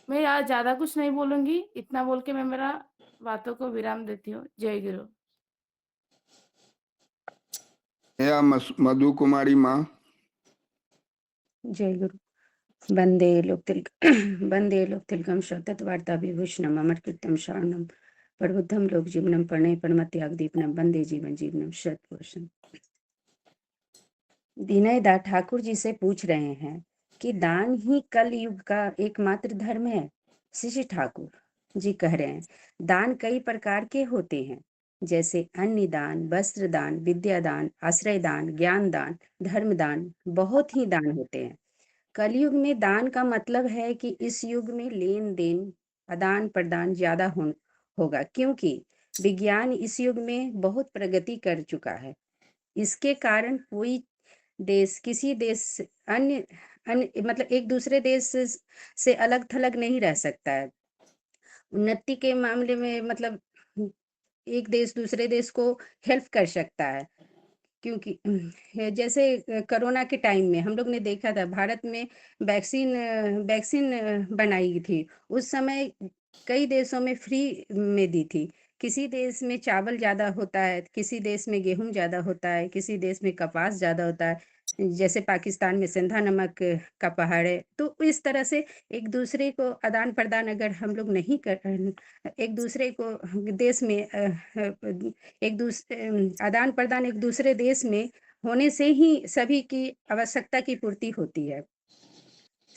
मैं आज ज्यादा कुछ नहीं बोलूंगी, इतना बोल के मैं मेरा बातों को विराम देती हूँ। जय गुरु। या मधु कुमारी माँ। जय गुरु। वंदे वंदे लोकतिलकम शतवार्ता विभूषणम अमरकीर्तम शरणम प्रबुद्धम लोक जीवनम प्रणय परमत्याग दीपनम वंदे जीवन जीवनम शतकोशम। विनय दा ठाकुर जी से पूछ रहे हैं कि दान ही कल युग का एकमात्र धर्म है। श्री ठाकुर जी कह रहे हैं, दान कई प्रकार के होते हैं, जैसे अन्न दान, वस्त्र दान, विद्या दान, आश्रय दान, ज्ञान दान, धर्म दान, बहुत ही दान होते हैं। कलयुग में दान का मतलब है कि इस युग में लेन देन, आदान प्रदान ज्यादा होगा, क्योंकि विज्ञान इस युग में बहुत प्रगति कर चुका है। इसके कारण कोई देश किसी देश अन्य अन्य मतलब एक दूसरे देश से अलग-थलग नहीं रह सकता है। उन्नति के मामले में मतलब एक देश दूसरे देश को हेल्प कर सकता है। क्योंकि जैसे कोरोना के टाइम में हम लोग ने देखा था भारत में वैक्सीन बनाई थी। उस समय कई देशों में फ्री में दी थी। किसी देश में चावल ज़्यादा होता है, किसी देश में गेहूँ ज़्यादा होता है, किसी देश में कपास ज़्यादा होता है। जैसे पाकिस्तान में सिंधा नमक का पहाड़ है। तो इस तरह से एक दूसरे को आदान-प्रदान अगर हम लोग नहीं कर एक दूसरे को देश में आदान-प्रदान एक दूसरे देश में होने से ही सभी की आवश्यकता की पूर्ति होती है।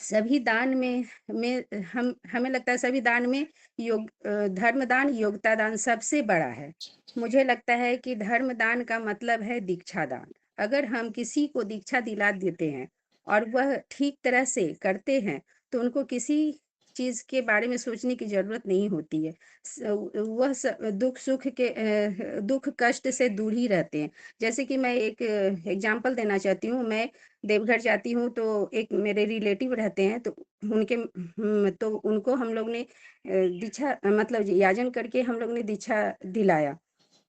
सभी दान में हमें लगता है सभी दान में धर्मदान, योग्यता दान सबसे बड़ा है। मुझे लगता है कि धर्मदान का मतलब है दीक्षा दान। अगर हम किसी को दीक्षा दिला देते हैं और वह ठीक तरह से करते हैं, तो उनको किसी चीज़ के बारे में सोचने की ज़रूरत नहीं होती है। वह दुःख कष्ट से दूर ही रहते हैं। जैसे कि मैं एक एग्ज़ाम्पल देना चाहती हूँ। मैं देवघर जाती हूँ तो एक मेरे रिलेटिव रहते हैं, तो तो उनको हम लोग ने दीक्षा मतलब याजन करके हम लोग ने दीक्षा दिलाया।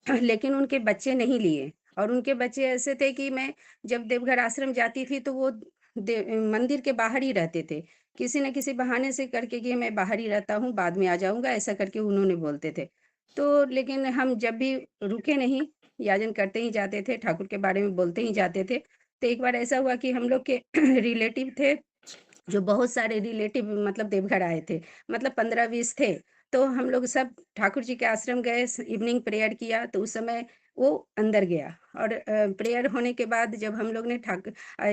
लेकिन उनके बच्चे नहीं लिए और उनके बच्चे ऐसे थे कि मैं जब देवघर आश्रम जाती थी तो वो मंदिर के बाहर ही रहते थे। किसी न किसी बहाने से करके कि मैं बाहर ही रहता हूँ, बाद में आ जाऊँगा, ऐसा करके उन्होंने बोलते थे। तो लेकिन हम जब भी रुके नहीं, याजन करते ही जाते थे, ठाकुर के बारे में बोलते ही जाते थे। तो एक बार ऐसा हुआ कि हम लोग के रिलेटिव थे, जो बहुत सारे रिलेटिव मतलब देवघर आए थे, मतलब 15-20 थे। तो हम लोग सब ठाकुर जी के आश्रम गए, इवनिंग प्रेयर किया, तो उस समय वो अंदर गया और प्रेयर होने के बाद जब हम लोग ने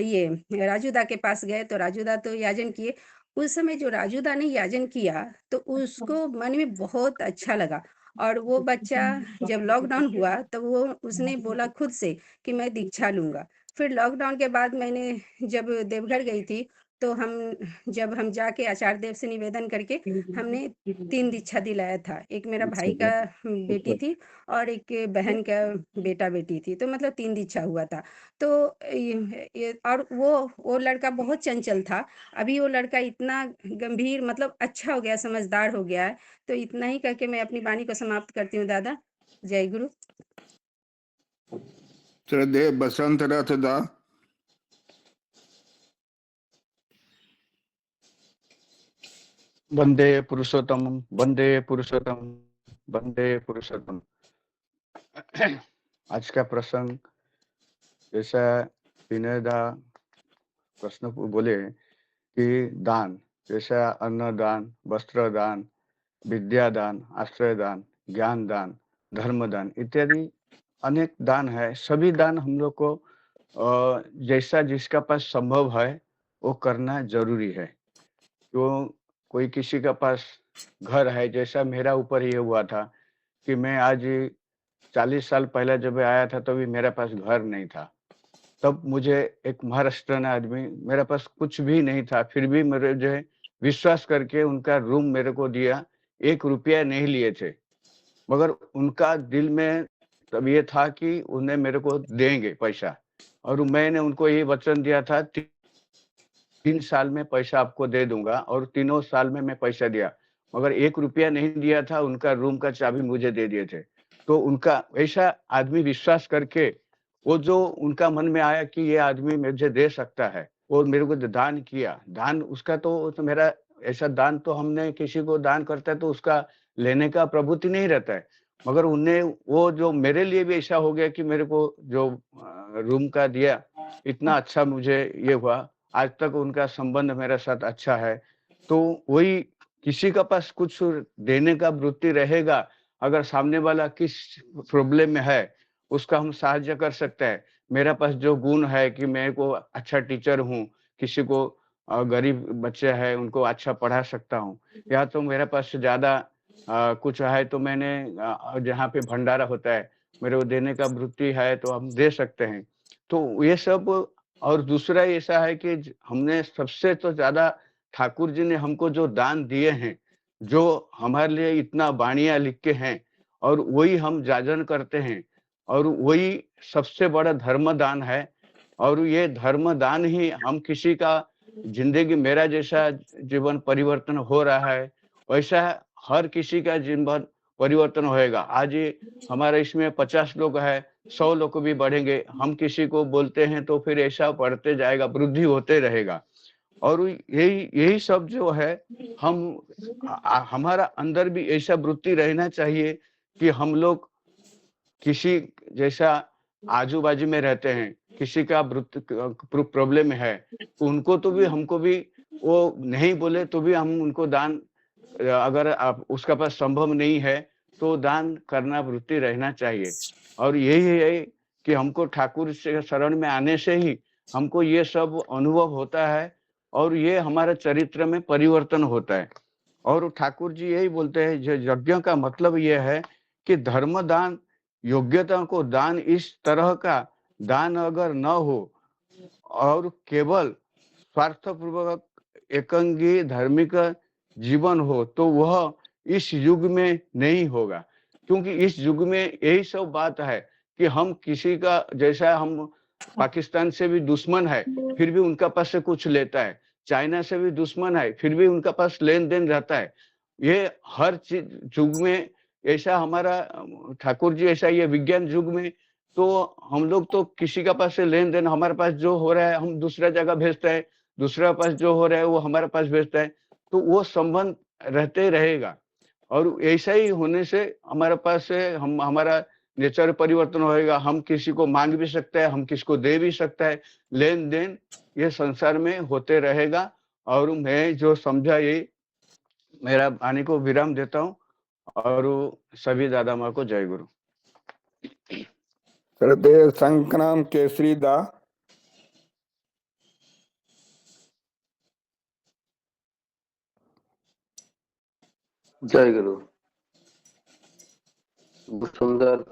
ये राजूदा के पास गए, तो राजूदा तो याजन किए। उस समय जो राजूदा ने याजन किया, तो उसको मन में बहुत अच्छा लगा और वो बच्चा जब लॉकडाउन हुआ, तो उसने बोला खुद से कि मैं दीक्षा लूँगा। फिर लॉकडाउन के बाद मैंने जब देवघर गई थी, तो जब हम जाके आचार्य देव से निवेदन करके हमने 3 दीक्षा दिलाया था। एक मेरा भाई का बेटी थी और एक बहन का बेटा-बेटी थी, तो मतलब 3 दीक्षा हुआ था। तो ये और वो लड़का बहुत चंचल था। अभी वो लड़का इतना गंभीर मतलब अच्छा हो गया, समझदार हो गया है। तो इतना ही कह के मैं अपनी वाणी को समाप्त करती हूँ दादा। जय गुरु। श्रद्धेय बसंत रथ दा। वंदे पुरुषोत्तम, वंदे पुरुषोत्तम, वंदे पुरुषोत्तम। आज का प्रसंग जैसा विनय दा प्रश्न बोले कि दान, जैसा अन्नदान, वस्त्र दान, विद्या दान, आश्रय दान, ज्ञान दान, धर्म दान इत्यादि अनेक दान है। सभी दान हम लोग को जैसा जिसका पास संभव है वो करना जरूरी है। तो कोई किसी का पास घर है, जैसा मेरा ऊपर ये हुआ था कि मैं आज 40 साल पहले जब आया था तभी मेरे पास घर नहीं था। तब मुझे एक महाराष्ट्रन आदमी, मेरे पास कुछ भी नहीं था, फिर भी मेरे जो है विश्वास करके उनका रूम मेरे को दिया। 1 रुपया नहीं लिए थे, मगर उनका दिल में तब ये था कि उन्हें मेरे को देंगे पैसा और मैंने उनको ये वचन दिया था 3 साल में पैसा आपको दे दूँगा और तीनों साल में मैं पैसा दिया। मगर 1 रुपया नहीं दिया था, उनका रूम का चाबी मुझे दे दिए थे। तो उनका ऐसा आदमी विश्वास करके वो जो उनका मन में आया कि ये आदमी मुझे दे सकता है, वो मेरे को दान किया। दान उसका तो मेरा ऐसा दान तो हमने किसी को दान करता है तो उसका लेने का प्रवृत्ति नहीं रहता है। मगर उन्हें वो जो मेरे लिए भी ऐसा हो गया कि मेरे को जो रूम का दिया, इतना अच्छा मुझे ये हुआ। आज तक उनका संबंध मेरे साथ अच्छा है। तो वही किसी का पास कुछ देने का वृत्ति रहेगा, अगर सामने वाला किस प्रॉब्लम में है, उसका हम सहायता कर सकते हैं। मेरे पास जो गुण है कि मैं को अच्छा टीचर हूँ, किसी को गरीब बच्चे हैं उनको अच्छा पढ़ा सकता हूँ। या तो मेरे पास ज़्यादा कुछ है तो मैंने जहाँ पे भंडारा होता है, मेरे को देने का वृत्ति है तो हम दे सकते हैं। तो ये सब और दूसरा ऐसा है कि हमने सबसे तो ज़्यादा ठाकुर जी ने हमको जो दान दिए हैं, जो हमारे लिए इतना बाणियाँ लिख के हैं और वही हम जाजन करते हैं और वही सबसे बड़ा धर्म दान है। और ये धर्म दान ही हम किसी का जिंदगी, मेरा जैसा जीवन परिवर्तन हो रहा है वैसा हर किसी का जीवन परिवर्तन होएगा। आज ये हमारे इसमें 50 लोग है, 100 लोग भी बढ़ेंगे। हम किसी को बोलते हैं तो फिर ऐसा बढ़ते जाएगा, वृद्धि होते रहेगा। और यही यही सब जो है हमारा अंदर भी ऐसा वृत्ति रहना चाहिए कि हम लोग किसी जैसा आजू-बाजू में रहते हैं, किसी का प्रॉब्लम है, उनको तो भी हमको भी वो नहीं बोले तो भी हम उनको दान, अगर आप उसका पास संभव नहीं है तो दान करना वृत्ति रहना चाहिए। और यही है कि हमको ठाकुर से शरण में आने से ही हमको ये सब अनुभव होता है और ये हमारे चरित्र में परिवर्तन होता है। और ठाकुर जी यही बोलते हैं, जो यज्ञ का मतलब ये है कि धर्म दान, योग्यता को दान, इस तरह का दान अगर न हो और केवल स्वार्थपूर्वक एकांगी धार्मिक जीवन हो तो वह इस युग में नहीं होगा। क्योंकि इस युग में यही सब बात है कि हम किसी का, जैसा हम पाकिस्तान से भी दुश्मन है फिर भी उनका पास से कुछ लेता है, चाइना से भी दुश्मन है फिर भी उनका पास लेन देन रहता है। ये हर चीज युग में ऐसा हमारा ठाकुर जी ऐसा, ये विज्ञान युग में तो हम लोग तो किसी का पास से लेन देन, हमारे पास जो हो रहा है हम दूसरा जगह भेजते हैं, दूसरा पास जो हो रहा है वो हमारे पास भेजता है, तो वो संबंध रहते रहेगा। और ऐसा ही होने से हमारे पास से हमारा नेचर परिवर्तन होएगा। हम किसी को मांग भी सकते हैं, हम किसी को दे भी सकता है, लेन देन ये संसार में होते रहेगा। और मैं जो समझा ये मेरा वाणी को विराम देता हूँ और सभी दादा माँ को जय गुरु। श्रद्धेय संकनाम केसरी दा। जय गुरु। बहुत सुंदर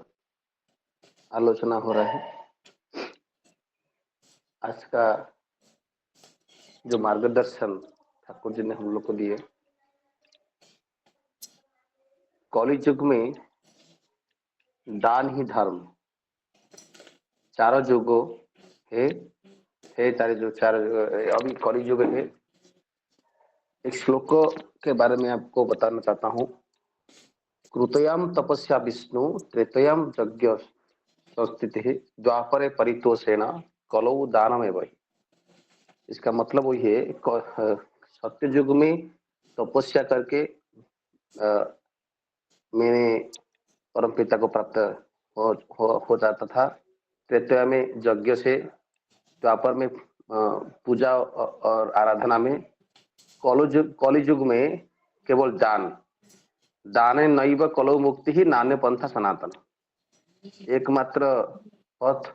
आलोचना हो रहा है। आज का जो मार्गदर्शन ठाकुर जी ने हम लोग को दिए, कलि युग में दान ही धर्म, चारों युगों है तारे जो चार अभी कलि युग है। एक श्लोक के बारे में आपको बताना चाहता हूँ। कृतयाम तपस्या विष्णु त्रेतयाम यज्ञ संस्थिति द्वापरे परितोषेण कलौ दानमेव वही। इसका मतलब वही है, सत्य युग में तपस्या करके मैंने परम पिता को प्राप्त हो जाता था। त्रेतया में यज्ञ से, द्वापर में पूजा और आराधना में, कलि युग में केवल दाने नैव कलौ मुक्ति ही नान्य पंथा सनातन। एकमात्र पथ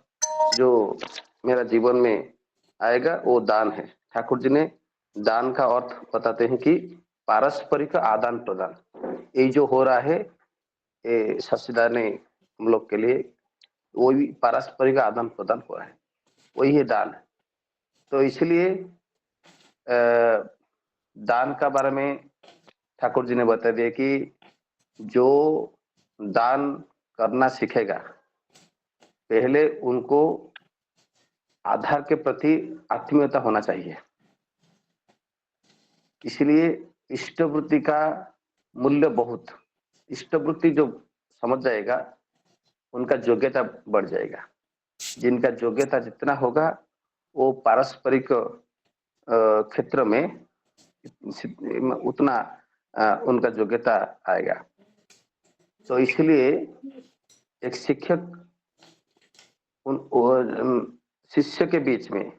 जो मेरा जीवन में आएगा वो दान है। ठाकुर जी ने दान का अर्थ बताते हैं कि पारस्परिक आदान प्रदान। ये जो हो रहा है ये सच्चिदानंद ने हम लोग के लिए, वो भी पारस्परिक आदान प्रदान हो रहा है, वही है दान। तो इसलिए दान का बारे में ठाकुर जी ने बता दिया कि जो दान करना सीखेगा, पहले उनको आधार के प्रति आत्मीयता होना चाहिए। इसलिए इष्टवृत्ति का मूल्य बहुत, इष्टवृत्ति जो समझ जाएगा उनका योग्यता बढ़ जाएगा। जिनका योग्यता जितना होगा वो पारस्परिक क्षेत्र में उतना उनका योग्यता आएगा। तो इसलिए एक शिक्षक शिष्य के बीच में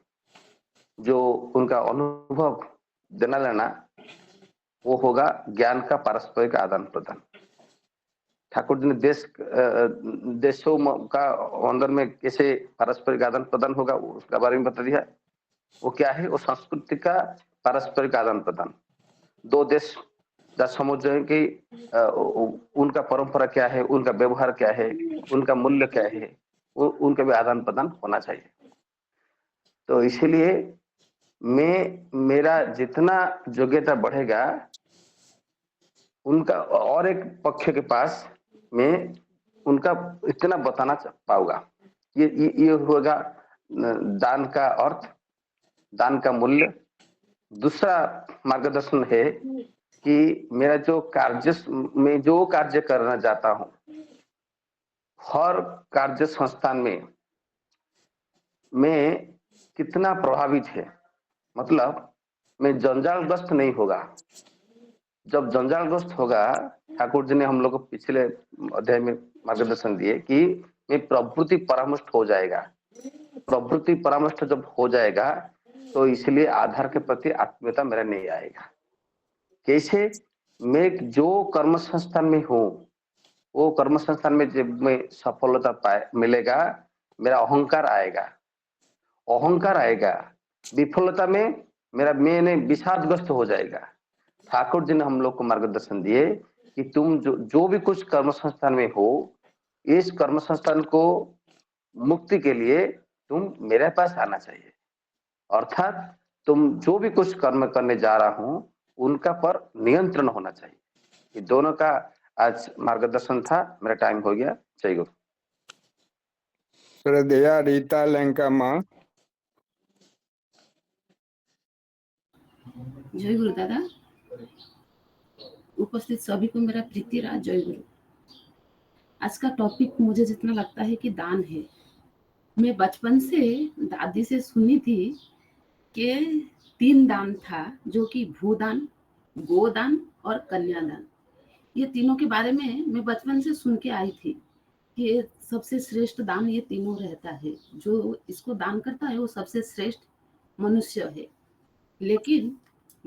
जो उनका अनुभव देना लेना, वो होगा ज्ञान का पारस्परिक आदान प्रदान। ठाकुर जी ने देशों का अंदर में कैसे पारस्परिक आदान प्रदान होगा उसका बारे में बता दिया। वो क्या है? वो संस्कृति का पारस्परिक आदान प्रदान। दो देश जब समझ जाए कि उनका परंपरा क्या है, उनका व्यवहार क्या है, उनका मूल्य क्या है, उनका भी आदान प्रदान होना चाहिए। तो इसीलिए मेरा जितना योग्यता बढ़ेगा, उनका और एक पक्ष के पास मैं उनका इतना बताना पाऊंगा। ये होगा दान का अर्थ, दान का मूल्य। दूसरा मार्गदर्शन है कि मेरा जो मैं जो कार्य करना चाहता हूं, हर कार्य संस्थान में मैं कितना प्रभावित है, मतलब मैं जंजालग्रस्त नहीं होगा। जब जंजालग्रस्त होगा, ठाकुर जी ने हम लोग को पिछले अध्याय में मार्गदर्शन दिए कि मैं प्रवृत्ति परामृष्ट हो जाएगा। प्रवृत्ति परामृष्ट जब हो जाएगा तो इसलिए आधार के प्रति आत्मीयता मेरा नहीं आएगा। कैसे? मैं जो कर्म संस्थान में हूं, वो कर्म संस्थान में जब मैं सफलता मिलेगा, मेरा अहंकार आएगा। अहंकार आएगा, विफलता में मैंने विषादग्रस्त हो जाएगा। ठाकुर जी ने हम लोग को मार्गदर्शन दिए कि तुम जो भी कुछ कर्म संस्थान में हो, इस कर्म संस्थान को मुक्ति के लिए तुम मेरे पास आना चाहिए। अर्थात तुम जो भी कुछ कर्म करने जा रहा हूं, उनका पर नियंत्रण होना चाहिए। ये दोनों का आज मार्गदर्शन था। मेरा टाइम हो गया। जय गुरु। श्रद्धेया रीता लंका माँ। जय गुरु दादा। उपस्थित सभी को मेरा प्रीति राज जय गुरु। आज का टॉपिक मुझे जितना लगता है कि दान है। मैं बचपन से दादी से सुनी थी कि 3 दान था, जो कि भूदान, गोदान और कन्यादान। ये तीनों के बारे में मैं बचपन से सुन के आई थी कि सबसे श्रेष्ठ दान ये तीनों रहता है। जो इसको दान करता है वो सबसे श्रेष्ठ मनुष्य है। लेकिन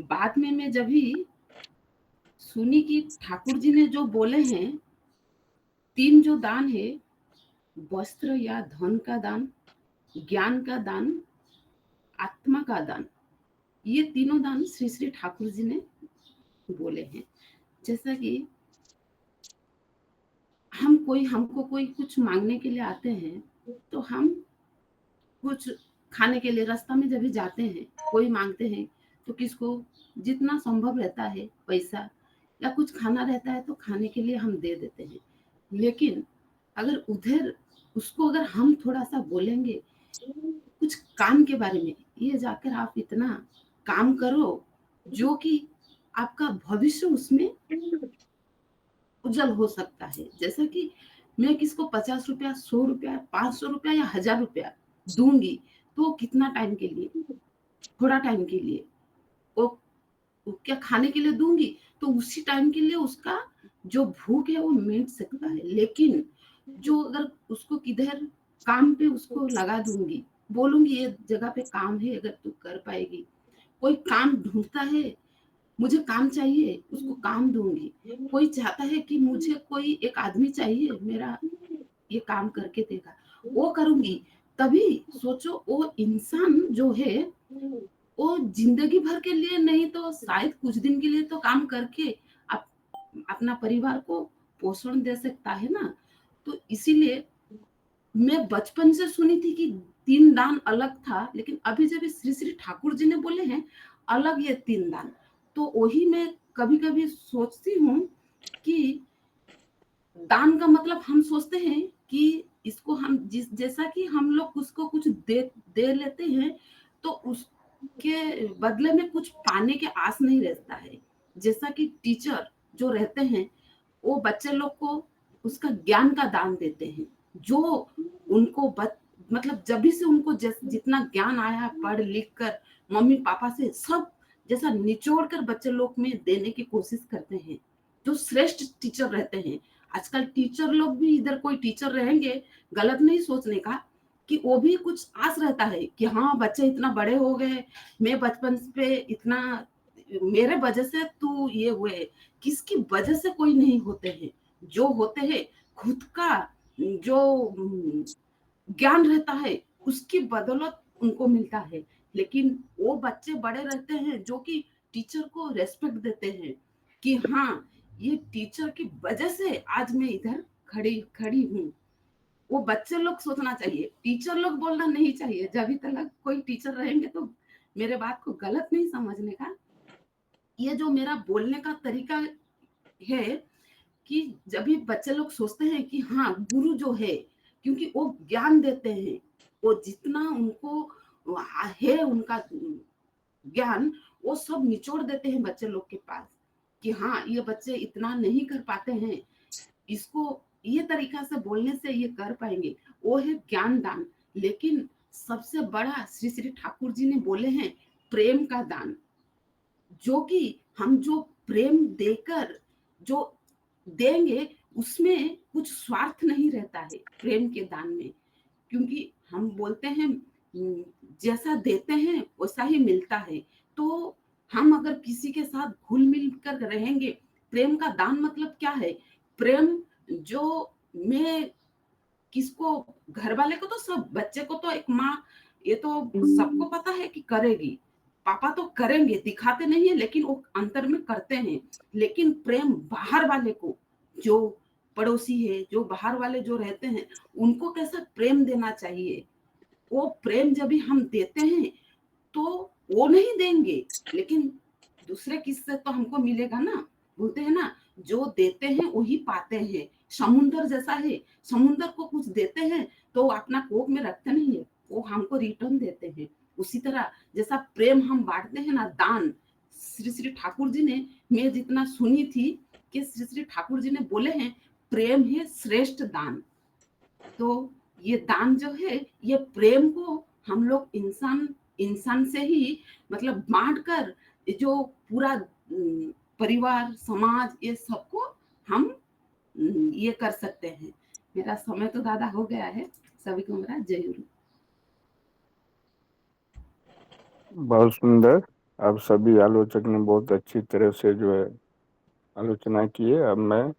बाद में मैं जब भी सुनी कि ठाकुर जी ने जो बोले हैं 3 जो दान है, वस्त्र या धन का दान, ज्ञान का दान, आत्मा का दान, ये तीनों दान श्री श्री ठाकुर जी ने बोले हैं। जैसा कि हमको कोई कुछ मांगने के लिए आते हैं, तो हम कुछ खाने के लिए रास्ता में जब भी जाते हैं, कोई मांगते हैं तो किसको जितना संभव रहता है पैसा या कुछ खाना रहता है तो खाने के लिए हम दे देते हैं। लेकिन अगर उधर उसको अगर हम थोड़ा सा बोलेंगे कुछ काम के बारे में, ये जाकर आप इतना काम करो जो कि आपका भविष्य उसमें उज्जवल हो सकता है। जैसा कि मैं किसको 50 रुपया, 100 रुपया, 500 रुपया या 1000 रुपया दूंगी, तो कितना टाइम के लिए? थोड़ा टाइम के लिए। वो क्या खाने के लिए दूंगी तो उसी टाइम के लिए उसका जो भूख है वो मिट सकता है। लेकिन जो अगर उसको किधर काम पे उसको लगा दूंगी, बोलूंगी ये जगह पे काम है, अगर तू कर पाएगी। कोई काम ढूंढता है, मुझे काम चाहिए, उसको काम दूंगी। कोई चाहता है कि मुझे कोई एक आदमी चाहिए, मेरा ये काम करके देगा, वो करूंगी। तभी सोचो वो इंसान जो है वो जिंदगी भर के लिए नहीं तो शायद कुछ दिन के लिए तो काम करके अपना परिवार को पोषण दे सकता है ना। तो इसीलिए मैं बचपन से सुनी थी कि 3 दान अलग था, लेकिन अभी जब श्री श्री ठाकुर जी ने बोले हैं अलग ये 3 दान, तो वही मैं कभी कभी सोचती हूँ कि दान का मतलब हम सोचते हैं कि इसको हम जैसा कि हम लोग उसको कुछ दे लेते हैं तो उसके बदले में कुछ पाने के आस नहीं रहता है। जैसा कि टीचर जो रहते हैं वो बच्चे लोग को उसका ज्ञान का दान देते हैं, जो उनको मतलब जब भी से उनको जितना ज्ञान आया पढ़ लिख कर मम्मी पापा से सब जैसा निचोड़ कर बच्चे लोग में देने की कोशिश करते हैं, जो श्रेष्ठ टीचर रहते हैं। आजकल टीचर लोग भी, इधर कोई टीचर रहेंगे गलत नहीं सोचने का, कि वो भी कुछ आस रहता है कि हाँ बच्चे इतना बड़े हो गए, मैं बचपन पे इतना, मेरे वजह से तू ये हुए। किसकी वजह से कोई नहीं होते हैं, जो होते हैं खुद का जो ज्ञान रहता है उसकी बदौलत उनको मिलता है। लेकिन वो बच्चे बड़े रहते हैं जो कि टीचर को रेस्पेक्ट देते हैं कि हाँ ये टीचर की वजह से आज मैं इधर खड़ी हूँ। वो बच्चे लोग सोचना चाहिए, टीचर लोग बोलना नहीं चाहिए। जब भी तक कोई टीचर रहेंगे तो मेरे बात को गलत नहीं समझने का। ये जो मेरा बोलने का तरीका है कि जब भी बच्चे लोग सोचते हैं कि हाँ गुरु जो है, क्योंकि वो ज्ञान देते हैं, वो जितना उनको है उनका ज्ञान, वो सब निचोड़ देते हैं बच्चे लोग के पास कि हाँ ये बच्चे इतना नहीं कर पाते हैं, इसको ये तरीका से बोलने से ये कर पाएंगे, वो है ज्ञान दान। लेकिन सबसे बड़ा श्री श्री ठाकुर जी ने बोले हैं प्रेम का दान, जो कि हम जो प्रेम देकर जो देंगे उसमें कुछ स्वार्थ नहीं रहता है प्रेम के दान में, क्योंकि हम बोलते हैं जैसा देते हैं वैसा ही मिलता है। तो हम अगर किसी के साथ घुल मिल कर रहेंगे, प्रेम का दान मतलब क्या है? प्रेम जो मैं किसको, घर वाले को तो सब, बच्चे को तो एक माँ, ये तो सबको पता है कि करेगी, पापा तो करेंगे, दिखाते नहीं है लेकिन वो अंतर में करते हैं। लेकिन प्रेम बाहर वाले को, जो पड़ोसी है, जो बाहर वाले जो रहते हैं, उनको कैसा प्रेम देना चाहिए, वो प्रेम जब भी हम देते हैं तो वो नहीं देंगे, लेकिन दूसरे किससे तो हमको मिलेगा ना। बोलते हैं ना जो देते हैं वही पाते हैं, समुंदर जैसा है, समुंदर को कुछ देते हैं तो अपना कोख में रखते नहीं है, वो हमको रिटर्न देते हैं। उसी तरह जैसा प्रेम हम बांटते हैं ना, दान, श्री श्री ठाकुर जी ने, मैं जितना सुनी थी कि श्री श्री ठाकुर जी ने बोले हैं प्रेम है श्रेष्ठ दान। तो ये दान जो है, ये प्रेम को हम लोग इंसान से ही मतलब बांट कर जो पूरा परिवार समाज ये सबको हम ये कर सकते हैं। मेरा समय तो दादा हो गया है, सभी को मेरा जय गुरु। बहुत सुंदर। अब सभी आलोचक ने बहुत अच्छी तरह से जो है आलोचना की है। अब मैं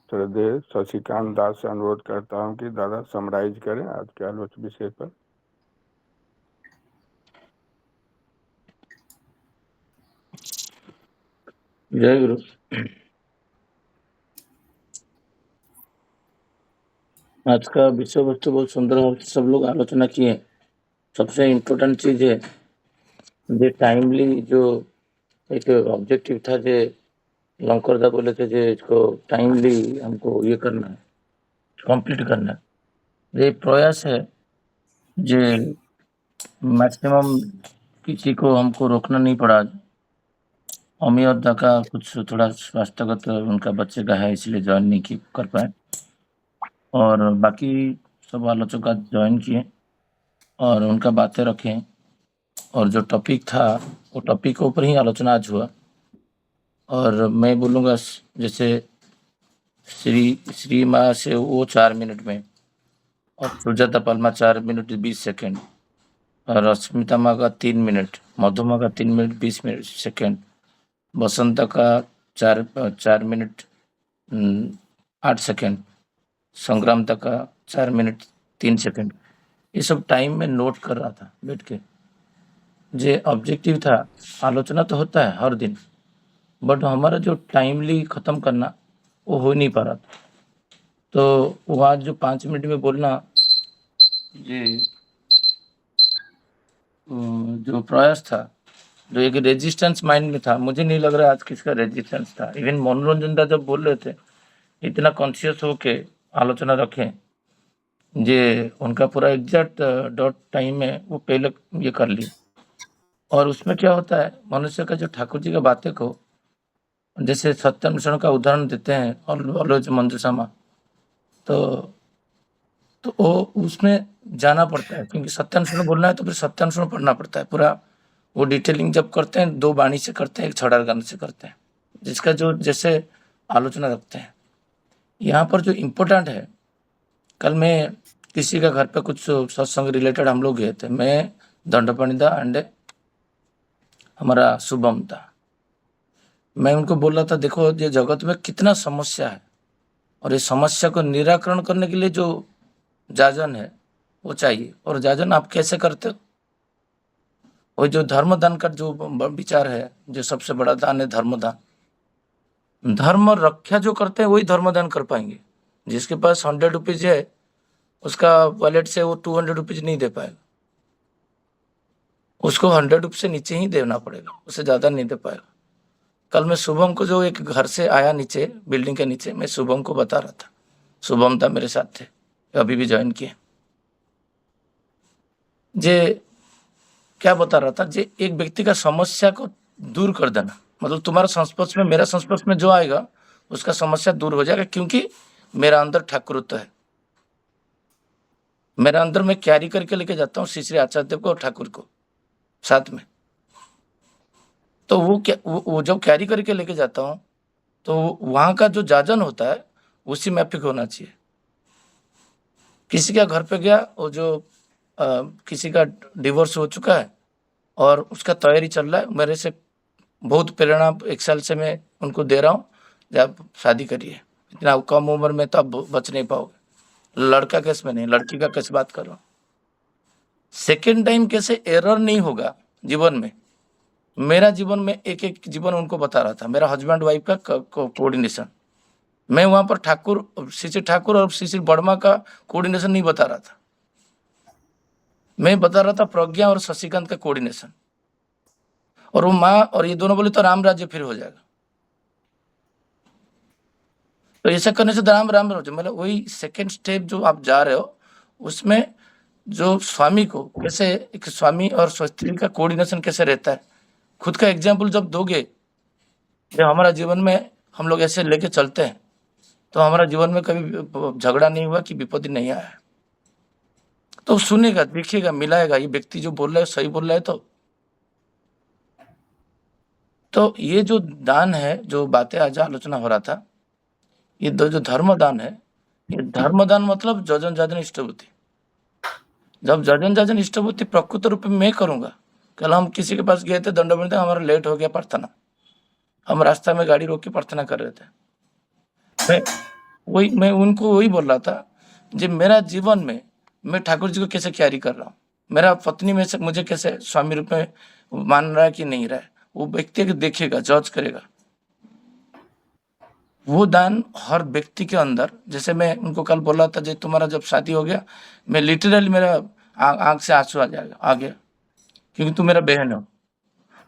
श्रद्धेय शशिकांत दास से अनुरोध करता हूं कि दादा समराइज करें आज के आलोचक विषय पर। जय गुरु। आज का विषय वस्तु बहुत सुंदर सब लोग आलोचना किए। सबसे इम्पोर्टेंट चीज है जो टाइमली, जो एक ऑब्जेक्टिव था जो लंकरदा बोले थे, जो इसको टाइमली हमको ये करना है, कंप्लीट करना है। ये प्रयास है जो मैक्सिमम किसी को हमको रोकना नहीं पड़ा। अमी और दा का कुछ थोड़ा स्वास्थ्यगत उनका बच्चे का है, इसलिए ज्वाइन नहीं कर पाए, और बाकी सब आलोचक आज ज्वाइन किए और उनका बातें रखें, और जो टॉपिक था वो टॉपिक के ऊपर ही आलोचना आज हुआ। और मैं बोलूँगा जैसे श्री माँ से वो 4 मिनट में, और सुजाता पलमा 4 मिनट 20 सेकेंड, और अस्मिता माँ का 3 मिनट, मधुमा का 3 मिनट 20 सेकेंड, बसंता का 4 मिनट 8 सेकेंड, संग्रामता का 4 मिनट 3 सेकेंड। ये सब टाइम में नोट कर रहा था बैठ के। जो ऑब्जेक्टिव था, आलोचना तो होता है हर दिन, बट हमारा जो टाइमली ख़त्म करना वो हो नहीं पा रहा था। तो वहाँ जो 5 मिनट में बोलना, ये जो प्रयास था, जो एक रेजिस्टेंस माइंड में था, मुझे नहीं लग रहा आज किसका रेजिस्टेंस था। इवन मनोरंजन दा जब बोल रहे थे, इतना कॉन्शियस हो के आलोचना रखें, जे उनका पूरा एग्जैक्ट डॉट टाइम में वो पहले ये कर ली। और उसमें क्या होता है, मनुष्य का जो ठाकुर जी का बातें को, जैसे सत्यान्वेषण का उदाहरण देते हैं ऑलवेज मंजूषामा, तो वो उसमें जाना पड़ता है, क्योंकि सत्यान्वेषण बोलना है तो फिर सत्यान्वेषण पढ़ना पड़ता है पूरा। वो डिटेलिंग जब करते हैं 2 बाणी से करते हैं, 1 छड़ा गाने से करते हैं, जिसका जो जैसे आलोचना रखते हैं। यहाँ पर जो इम्पोर्टेंट है, कल मैं किसी का घर पे कुछ सत्संग रिलेटेड हम लोग गए थे, मैं दंडपाणी दा एंड हमारा शुभम था। मैं उनको बोल रहा था, देखो ये जगत में कितना समस्या है, और ये समस्या को निराकरण करने के लिए जो जाजन है वो चाहिए। और जाजन आप कैसे करते हो? वो जो धर्मदान का जो विचार है, जो सबसे बड़ा दान है धर्मदान। धर्म रक्षा जो करते हैं वही धर्मदान कर पाएंगे। जिसके पास 100 रुपीज है, उसका वॉलेट से वो 200 रुपीज नहीं दे पाएगा, उसको 100 रुपये से नीचे ही देना पड़ेगा, उससे ज़्यादा नहीं दे पाएगा। कल मैं शुभम को जो एक घर से आया नीचे, बिल्डिंग के नीचे, मैं शुभम को बता रहा था, शुभम था मेरे साथ थे, अभी भी ज्वाइन किए। जे क्या बता रहा था, जे एक व्यक्ति का समस्या को दूर कर देना, मतलब तुम्हारा संस्पर्श में, मेरा संस्पर्श में जो आएगा उसका समस्या दूर हो जाएगा, क्योंकि मेरा अंदर ठाकुरत्व है। मेरा अंदर मैं कैरी करके लेके जाता हूँ श्री श्री आचार्य देव को और ठाकुर को साथ में। तो वो जब कैरी करके लेके जाता हूँ तो वहां का जो जाजन होता है उसी में फिक होना चाहिए। किसी का घर पे गया, वो जो किसी का डिवोर्स हो चुका है और उसका तैयारी चल रहा है, मेरे से बहुत प्रेरणा 1 साल से मैं उनको दे रहा हूँ, जब शादी करिए, इतना कम उम्र में तो आप बच नहीं पाओगे। लड़का केस में नहीं, लड़की का केस बात कर रहा हूँ। सेकेंड टाइम कैसे एरर नहीं होगा जीवन में, मेरा जीवन में एक जीवन उनको बता रहा था, मेरा हस्बैंड वाइफ का कोऑर्डिनेशन। मैं वहां पर ठाकुर, श्री ठाकुर और श्री वर्मा का कोऑर्डिनेशन नहीं बता रहा था, मैं बता रहा था प्रज्ञा और शशिकांत का कोऑर्डिनेशन। और वो माँ और ये दोनों बोले तो राम राज्य फिर हो जाएगा, तो ऐसा करने से राम राम हो जाए। मतलब वही सेकेंड स्टेप जो आप जा रहे हो, उसमें जो स्वामी को कैसे, एक स्वामी और स्त्री का कोऑर्डिनेशन कैसे रहता है, खुद का एग्जाम्पल जब दोगे, जब हमारा जीवन में हम लोग ऐसे लेके चलते हैं तो हमारा जीवन में कभी झगड़ा नहीं हुआ कि विपत्ति नहीं आया। तो सुनेगा, देखिएगा, मिलाएगा, ये व्यक्ति जो बोल रहा है सही बोल रहा है। तो ये जो दान है, जो बातें आज आलोचना हो रहा था, ये जो धर्म दान है, ये धर्म दान मतलब जजन जाजन इष्टभूति। जब जजन जाजन इष्टभूति प्रकृत रूप में मैं करूंगा, कल हम किसी के पास गए थे दंडवंत, हमारा लेट हो गया प्रार्थना, हम रास्ता में गाड़ी रोक के प्रार्थना कर रहे थे, मैं उनको वही बोल रहा था, जब मेरा जीवन में मैं ठाकुर जी को कैसे कैरी कर रहा हूँ, मेरा पत्नी में से मुझे कैसे स्वामी रूप में मान रहा है कि नहीं रहा है, वो व्यक्ति देखेगा, जज करेगा। वो दान हर व्यक्ति के अंदर, जैसे मैं उनको कल बोला था, जब तुम्हारा जब शादी हो गया, मैं लिटरली मेरा आंख से आंसू आ गया, क्योंकि तुम मेरा बहन हो।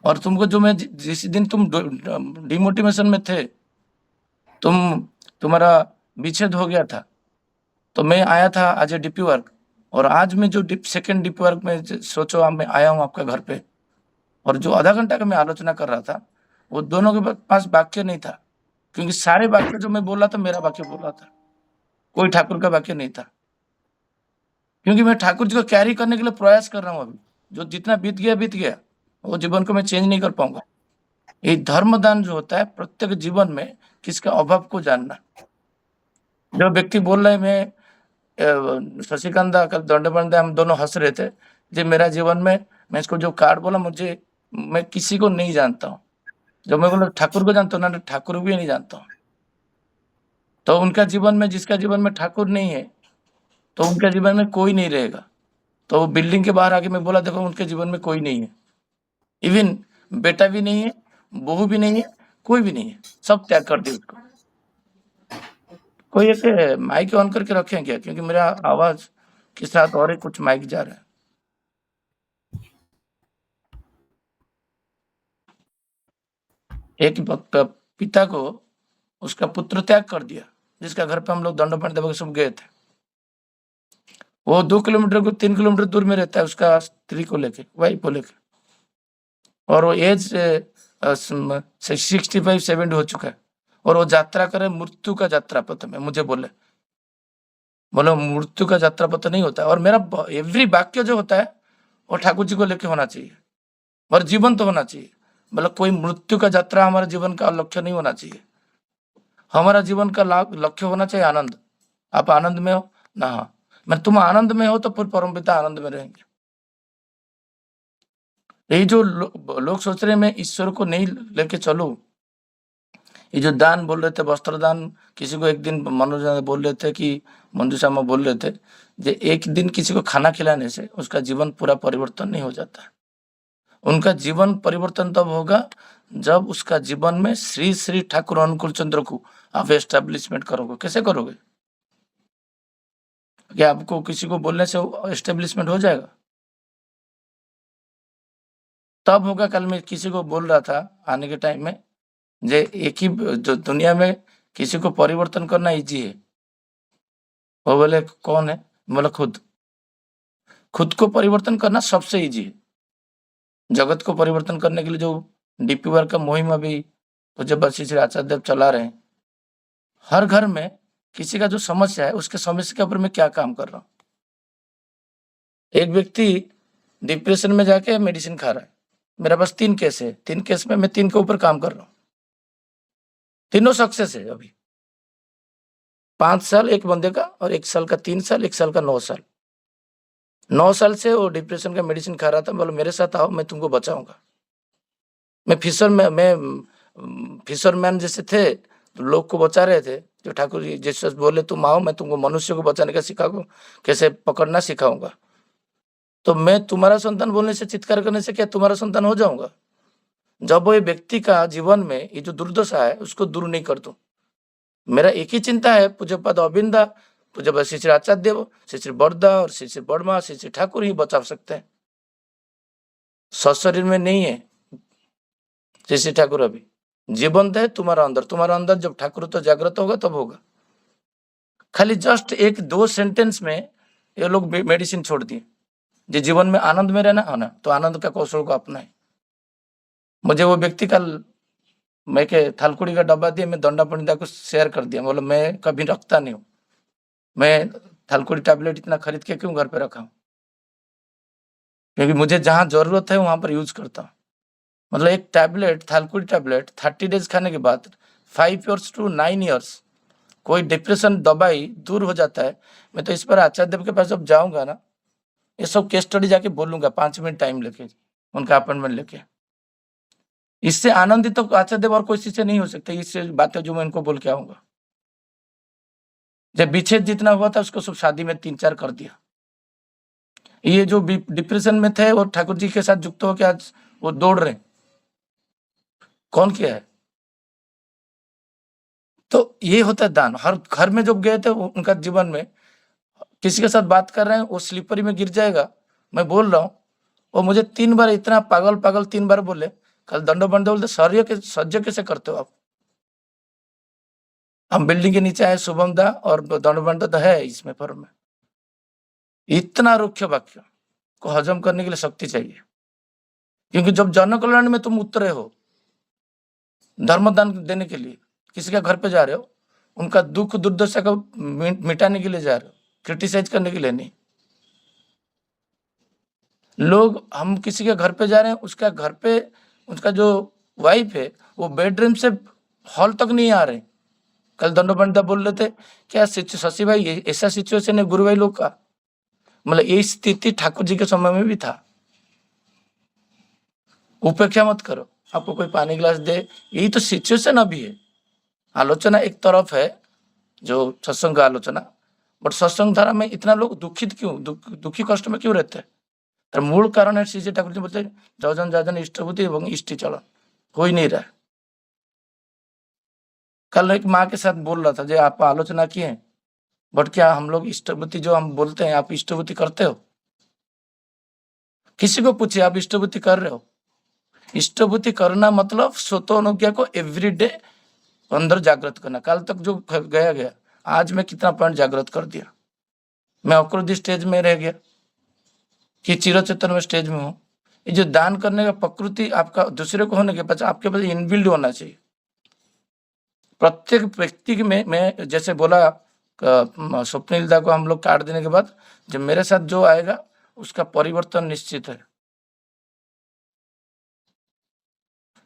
और तुमको जो मैं जिस दिन तुम डिमोटिवेशन में थे, तुम्हारा विच्छेद हो गया था, तो मैं आया था आज डीपी वर्क, और आज मैं जो सेकेंड डीपी वर्क में सोचो मैं आया हूँ आपका घर पे, और जो आधा घंटा का मैं आलोचना कर रहा था, वो दोनों के पास वाक्य नहीं था, क्योंकि सारे वाक्य जो मैं बोल रहा था मेरा वाक्य बोल रहा था, कोई ठाकुर का वाक्य नहीं था, क्योंकि मैं ठाकुर जी को कैरी करने के लिए प्रयास कर रहा हूँ। अभी जो जितना बीत गया, वो जीवन को मैं चेंज नहीं कर पाऊंगा। ये धर्मदान जो होता है, प्रत्येक जीवन में किसका अभाव को जानना। जो व्यक्ति बोल रहा है, मैं शशिकांत दंडबंद, हम दोनों हंस रहे थे, जो मेरा जीवन में, मैं इसको जो कार्ड बोला, मैं किसी को नहीं जानता हूँ। जब मैं बोला ठाकुर को जानता हूँ ना, ठाकुर भी नहीं जानता हूँ। तो उनका जीवन में, जिसका जीवन में ठाकुर नहीं है, तो उनका जीवन में कोई नहीं रहेगा। तो वो बिल्डिंग के बाहर आके मैं बोला, देखो उनके जीवन में कोई नहीं है, इवन बेटा भी नहीं है, बहू भी नहीं है, कोई भी नहीं है, सब त्याग कर दिया उसको। कोई एक माइक ऑन करके रखें क्या, क्योंकि मेरा आवाज के साथ और कुछ माइक जा रहा है। एक पिता को उसका पुत्र त्याग कर दिया, जिसका घर पे हम लोग दंडोपाठ देव सब गए थे। वो 2 किलोमीटर को 3 किलोमीटर दूर में रहता है, उसका स्त्री को लेके, वाइफ को लेके, और वो एज 65-70 हो चुका है, और वो यात्रा करे मृत्यु का यात्रा पथ में। मुझे बोले मृत्यु का यात्रा पथ नहीं होता है, और मेरा एवरी वाक्य जो होता है वो ठाकुर जी को लेके होना चाहिए, और जीवन तो होना चाहिए। मतलब कोई मृत्यु का यात्रा हमारे जीवन का लक्ष्य नहीं होना चाहिए। हमारा जीवन का लक्ष्य होना चाहिए आनंद। आप आनंद में हो ना, हाँ, मैं तुम आनंद में हो तो फिर परमपिता आनंद में रहेंगे। यही जो लोग सोच रहे हैं मैं ईश्वर को नहीं लेके चलूं, ये जो दान बोल रहे थे, वस्त्र दान, किसी को एक दिन मनोज बोल रहे थे कि मंजू शर्मा बोल रहे थे, जो एक दिन किसी को खाना खिलाने से उसका जीवन पूरा परिवर्तन नहीं हो जाता। उनका जीवन परिवर्तन तब होगा जब उसका जीवन में श्री श्री ठाकुर अनुकूल चंद्र को आप एस्टेब्लिशमेंट करोगे। कैसे करोगे? क्या आपको किसी को बोलने से एस्टेब्लिशमेंट हो जाएगा? तब होगा। कल मैं किसी को बोल रहा था आने के टाइम में जे एक ही जो दुनिया में किसी को परिवर्तन करना इजी है, वो बोले कौन है? बोला खुद को परिवर्तन करना सबसे इजी है। जगत को परिवर्तन करने के लिए जो डीपी वर्क का मुहिम अभी पूज्य श्री श्री आचार्य देव चला रहे हैं, हर घर में किसी का जो समस्या है उसके समस्या के ऊपर मैं क्या काम कर रहा हूँ। एक व्यक्ति डिप्रेशन में जाके मेडिसिन खा रहा है, मेरे पास 3 केस है, 3 केस में मैं 3 के ऊपर काम कर रहा हूँ, तीनों सक्सेस है। अभी 5 साल एक बंदे का, और 1 साल का 3 साल, 1 साल का 9 साल। 9 साल से वो डिप्रेशन का मेडिसिन खा रहा था। बोलो मेरे साथ आओ, मैं तुमको बचाऊंगा। मैं फिशरमैन जैसे थे तो लोग को बचा रहे थे, जो ठाकुर जी जैसे बोले तुम आओ, मैं तुमको मनुष्य को बचाने का सिखाऊंगा, कैसे पकड़ना सिखाऊंगा। तो मैं तुम्हारा संतान बोलने से, चित्कार करने से क्या तुम्हारा संतान हो जाऊंगा? जब वो व्यक्ति का जीवन में ये जो दुर्दशा है उसको दूर नहीं कर दूं, मेरा एक ही चिंता है, पूज्यपाद अरविंदा, पूज्यपाद श्री श्री आचार्य देव, श्री श्री बड़दा और श्री श्री बड़मा, श्री श्री ठाकुर ही बचा सकते हैं। सशरीर में नहीं है श्री श्री ठाकुर, अभी जीवंत है तुम्हारा अंदर। जब ठाकुर तो जागृत होगा तब होगा। खाली जस्ट 1-2 सेंटेंस में ये लोग मेडिसिन छोड़ दिए। जो जीवन में आनंद में रहना है ना, तो आनंद का कौशल को अपनाए। मुझे वो व्यक्ति कल मैं के थालकुड़ी का डब्बा दिया, मैं दंडा पंडिता को शेयर कर दिया। बोला मैं कभी रखता नहीं हूँ, मैं थालकुड़ी टैबलेट इतना खरीद के क्यों घर पे रखा हूँ, क्योंकि मुझे जहां जरूरत है वहां पर यूज करता हूँ। मतलब एक टैबलेट, थालकुड़ी टैबलेट 30 डेज खाने के बाद 5 years to 9 years कोई डिप्रेशन दवाई दूर हो जाता है। मैं तो इस पर आचार्य देव के पास जब जाऊंगा ना, ये सब केस स्टडी जाके बोलूंगा, 5 मिनट टाइम लेके, उनका अपॉइंटमेंट लेके। इससे आनंदित तो आचार्य देव और कोई चीज से नहीं हो सकता। इससे बातें जो मैं इनको बोल के आऊंगा। जब विच्छेद जितना हुआ था उसको सब शादी में 3-4 कर दिया। ये जो डिप्रेशन में थे वो ठाकुर जी के साथ युक्त होकर आज वो दौड़ रहे, कौन किया है? तो ये होता है दान। हर घर में जब गए थे उनका जीवन में किसी के साथ बात कर रहे हैं, वो स्लीपरी में गिर जाएगा, मैं बोल रहा हूँ, वो मुझे 3 बार इतना पागल 3 बार बोले। कल दंडो बंडो बोलते सज्ज कैसे करते हो आप? हम बिल्डिंग के नीचे आए, शुभम दा और दंडो बंडो तो है इसमें फॉर्म में। इतना रुक्ष वाक्य को हजम करने के लिए शक्ति चाहिए, क्योंकि जब जन कल्याण में तुम उतरे हो, धर्मदान देने के लिए किसी के घर पे जा रहे हो, उनका दुख दुर्दशा को मिटाने के लिए जा रहे हो, क्रिटिसाइज करने के लिए नहीं। लोग, हम किसी के घर पे जा रहे हैं, उसका घर पे उसका जो वाइफ है वो बेडरूम से हॉल तक नहीं आ रहे। कल दंडो पंडिता बोल रहे थे क्या शशि भाई ऐसा सिचुएशन है गुरु भाई लोग का, मतलब ये स्थिति ठाकुर जी के समय में भी था। उपेक्षा मत करो, आपको कोई पानी गिलास दे, यही तो सिचुएशन अभी है। आलोचना एक तरफ है जो सत्संग का आलोचना, बट सत्संग धारा में इतना लोग दुखित क्यों, दुखी कष्ट में क्यों रहते हैं? तो मूल कारण है श्री ठाकुर जी बोलते जजन इष्टभूति एवं इष्टि चलन हो ही नहीं रहा। कल एक माँ के साथ बोल रहा था जो आप आलोचना किए, बट क्या हम लोग इष्टभूति जो हम बोलते हैं, आप इष्टभूति करते हो? किसी को पूछिए आप इष्टभूति कर रहे हो? इष्टभूति करना मतलब स्वतः अनुज्ञा को एवरीडे अंदर जागृत करना। कल तक जो गया आज मैं कितना पॉइंट जागृत कर दिया। मैं अक्रोधी स्टेज में रह गया कि चिरचेतन में स्टेज में हूँ। ये जो दान करने का प्रकृति आपका दूसरे को होने के पास आपके पास इनबिल्ड होना चाहिए। प्रत्येक व्यक्ति में, मैं जैसे बोला स्वप्निल दा को हम लोग काट देने के बाद जो मेरे साथ जो आएगा उसका परिवर्तन निश्चित है,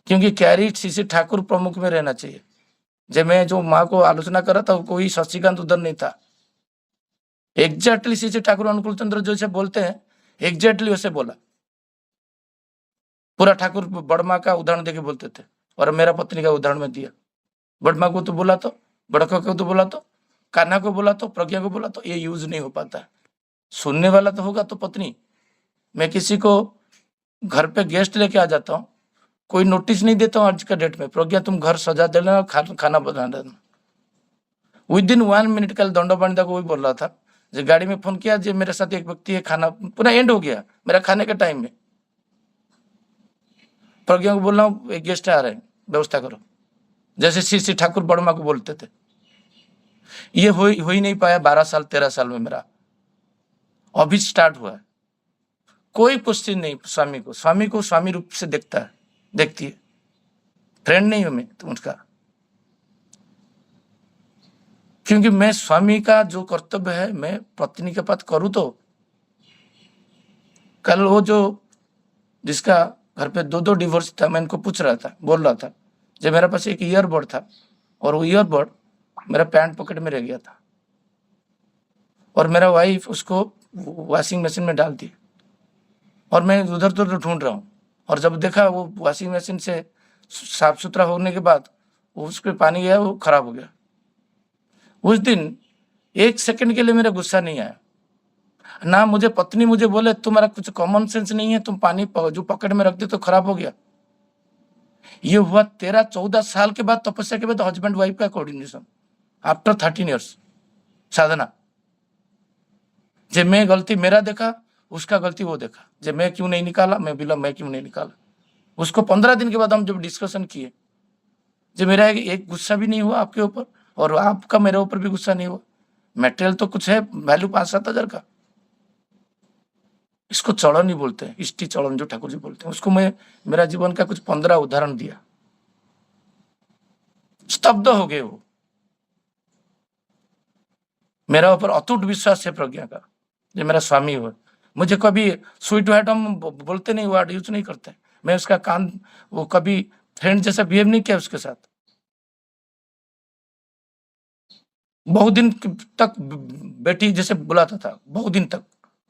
क्योंकि कैरी श्री ठाकुर प्रमुख में रहना चाहिए। जब मैं जो माँ को आलोचना कर रहा था कोई शशिकांत उधर नहीं था। एग्जैक्टली श्री ठाकुर अनुकूल चंद्र जैसे बोलते हैं एग्जैक्टली वैसे बोला। पूरा ठाकुर बड़मा का उदाहरण देके बोलते थे और मेरा पत्नी का उदाहरण में दिया। बड़मा को तो बोला तो, बड़का को तो बोला तो, कान्हा को बोला तो, प्रज्ञा को बोला तो, ये यूज नहीं हो पाता है। सुनने वाला तो होगा तो पत्नी। मैं किसी को घर पे गेस्ट लेके आ जाता हूँ, कोई नोटिस नहीं देता हूँ आज का डेट में, प्रज्ञा तुम घर सजा देना, खाना बना देना। विद इन 1 मिनट कल दंडो पंडिता को वही बोल रहा था, जो गाड़ी में फोन किया, जो मेरे साथ एक व्यक्ति है, खाना पूरा एंड हो गया मेरा खाने के टाइम में। प्रज्ञा को बोल रहा हूँ एक गेस्ट आ रहे हैं, व्यवस्था करो। जैसे श्री ठाकुर बड़मा को बोलते थे। ये हो ही नहीं पाया 12 साल 13 साल में मेरा, अभी स्टार्ट हुआ है। कोई क्वेश्चन नहीं स्वामी को स्वामी रूप से देखता है, देखती है। फ्रेंड नहीं हूं मैं तो उसका, क्योंकि मैं स्वामी का जो कर्तव्य है मैं पत्नी के पास करूं। तो कल वो जो जिसका घर पे 2 डिवोर्स था, मैं इनको पूछ रहा था, बोल रहा था, जब मेरे पास एक ईयरबड था और वो ईयरबड मेरा पैंट पॉकेट में रह गया था और मेरा वाइफ उसको वॉशिंग मशीन में डाल दी और मैं उधर उधर ढूंढ रहा हूँ। और जब देखा वो वॉशिंग मशीन से साफ सुथरा होने के बाद वो उस पर पानी गया, वो खराब हो गया। उस दिन 1 सेकंड के लिए मेरा गुस्सा नहीं आया ना। मुझे पत्नी मुझे बोले तुम्हारा कुछ कॉमन सेंस नहीं है, तुम पानी जो पॉकेट में रख दे तो खराब हो गया। ये हुआ 13-14 साल के बाद, तपस्या के बाद, हस्बैंड वाइफ का कोऑर्डिनेशन आफ्टर 13 इयर्स साधना। जब मैं गलती मेरा देखा, उसका गलती वो देखा। जब मैं क्यों नहीं निकाला, मैं क्यों नहीं निकाला। उसको 15 दिन के बाद हम जब डिस्कशन किए, जब मेरा एक गुस्सा भी नहीं हुआ आपके ऊपर और आपका मेरे ऊपर भी गुस्सा नहीं हुआ। मटेरियल तो कुछ है, वैल्यू 5-7 हजार का। इसको चलन ही बोलते हैं, इष्टि चलन जो ठाकुर जी बोलते हैं। उसको मैं मेरा जीवन का कुछ 15 उदाहरण दिया, स्तब्ध हो गए वो। मेरा ऊपर अटूट विश्वास है प्रज्ञा का, जो मेरा स्वामी हुआ। मुझे कभी स्वीट वर्ड हम बोलते नहीं, वर्ड यूज नहीं करते। मैं उसका कान वो कभी फ्रेंड जैसा बिहेव नहीं किया उसके साथ। बहुत दिन तक बेटी जैसे बुलाता था, बहुत दिन तक।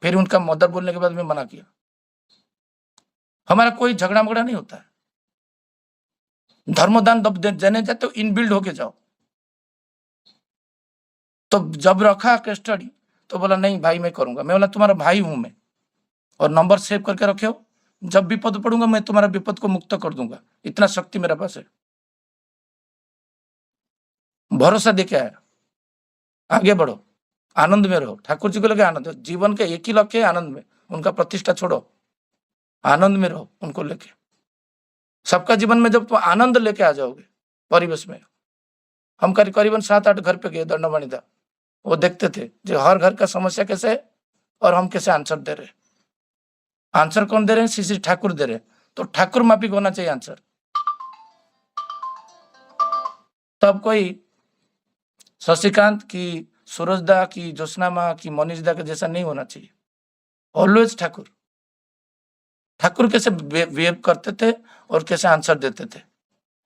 फिर उनका मदर बोलने के बाद मैं मना किया। हमारा कोई झगड़ा मगड़ा नहीं होता है। धर्मदान देने जाते हो इनबिल्ड होके जाओ। तो जब रखा कस्टडी तो बोला नहीं भाई मैं करूंगा। मैं बोला तुम्हारा भाई हूं मैं, और नंबर सेव करके रखे हो, जब विपद पड़ूंगा मैं तुम्हारा विपद को मुक्त कर दूंगा। इतना शक्ति मेरे पास है। भरोसा देके आया, आगे बढ़ो, आनंद में रहो। ठाकुर जी को लगे आनंद, जीवन का एक ही लक्ष्य है आनंद में। उनका प्रतिष्ठा छोड़ो, आनंद में रहो उनको लेके। सबका जीवन में जब तुम आनंद लेके आ जाओगे परिवेश में। हम करीबन 7-8 घर पे गए दंडवाणी था, वो देखते थे जो हर घर का समस्या कैसे है और हम कैसे आंसर दे रहे। आंसर कौन दे रहे हैं? श्री ठाकुर दे रहे हैं। तो ठाकुर माफिक होना चाहिए आंसर। तब कोई शशिकांत की, सूरजदा की, ज्योत्सना माँ की, मनीष दा के जैसा नहीं होना चाहिए। ऑलवेज ठाकुर। ठाकुर कैसे बिहेव करते थे और कैसे आंसर देते थे।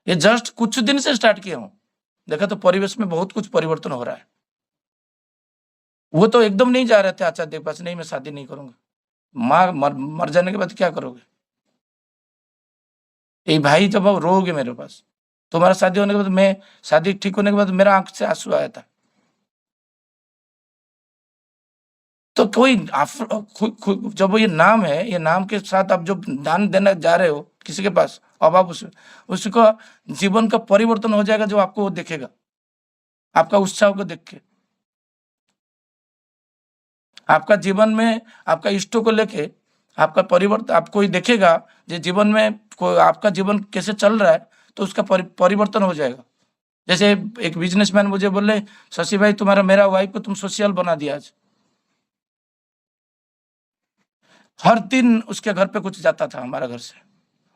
ये जस्ट कुछ दिन से स्टार्ट किए हूं, देखा तो परिवेश में बहुत कुछ परिवर्तन हो रहा है। वो तो एकदम नहीं जा रहे थे आचार्य के पास, नहीं मैं शादी नहीं करूंगा। माँ मर जाने के बाद क्या करोगे? ये भाई जब आप रोगे मेरे पास, तुम्हारा शादी होने के बाद, मैं शादी ठीक होने के बाद मेरा आंख से आंसू आया था। तो कोई जब ये नाम है, ये नाम के साथ आप जो दान देने जा रहे हो किसी के पास, अब आप उसको जीवन का परिवर्तन हो जाएगा, जो आपको वो देखेगा, आपका उत्साह को देख के। आपका जीवन में आपका इष्टों को लेके आपका परिवर्तन, आपको ही देखेगा जो जीवन में आपका जीवन कैसे चल रहा है, तो उसका परिवर्तन हो जाएगा। जैसे एक बिजनेसमैन मुझे बोले, शशि भाई तुम्हारा मेरा वाइफ को तुम सोशल बना दिया आज। हर दिन उसके घर पे कुछ जाता था हमारा घर से।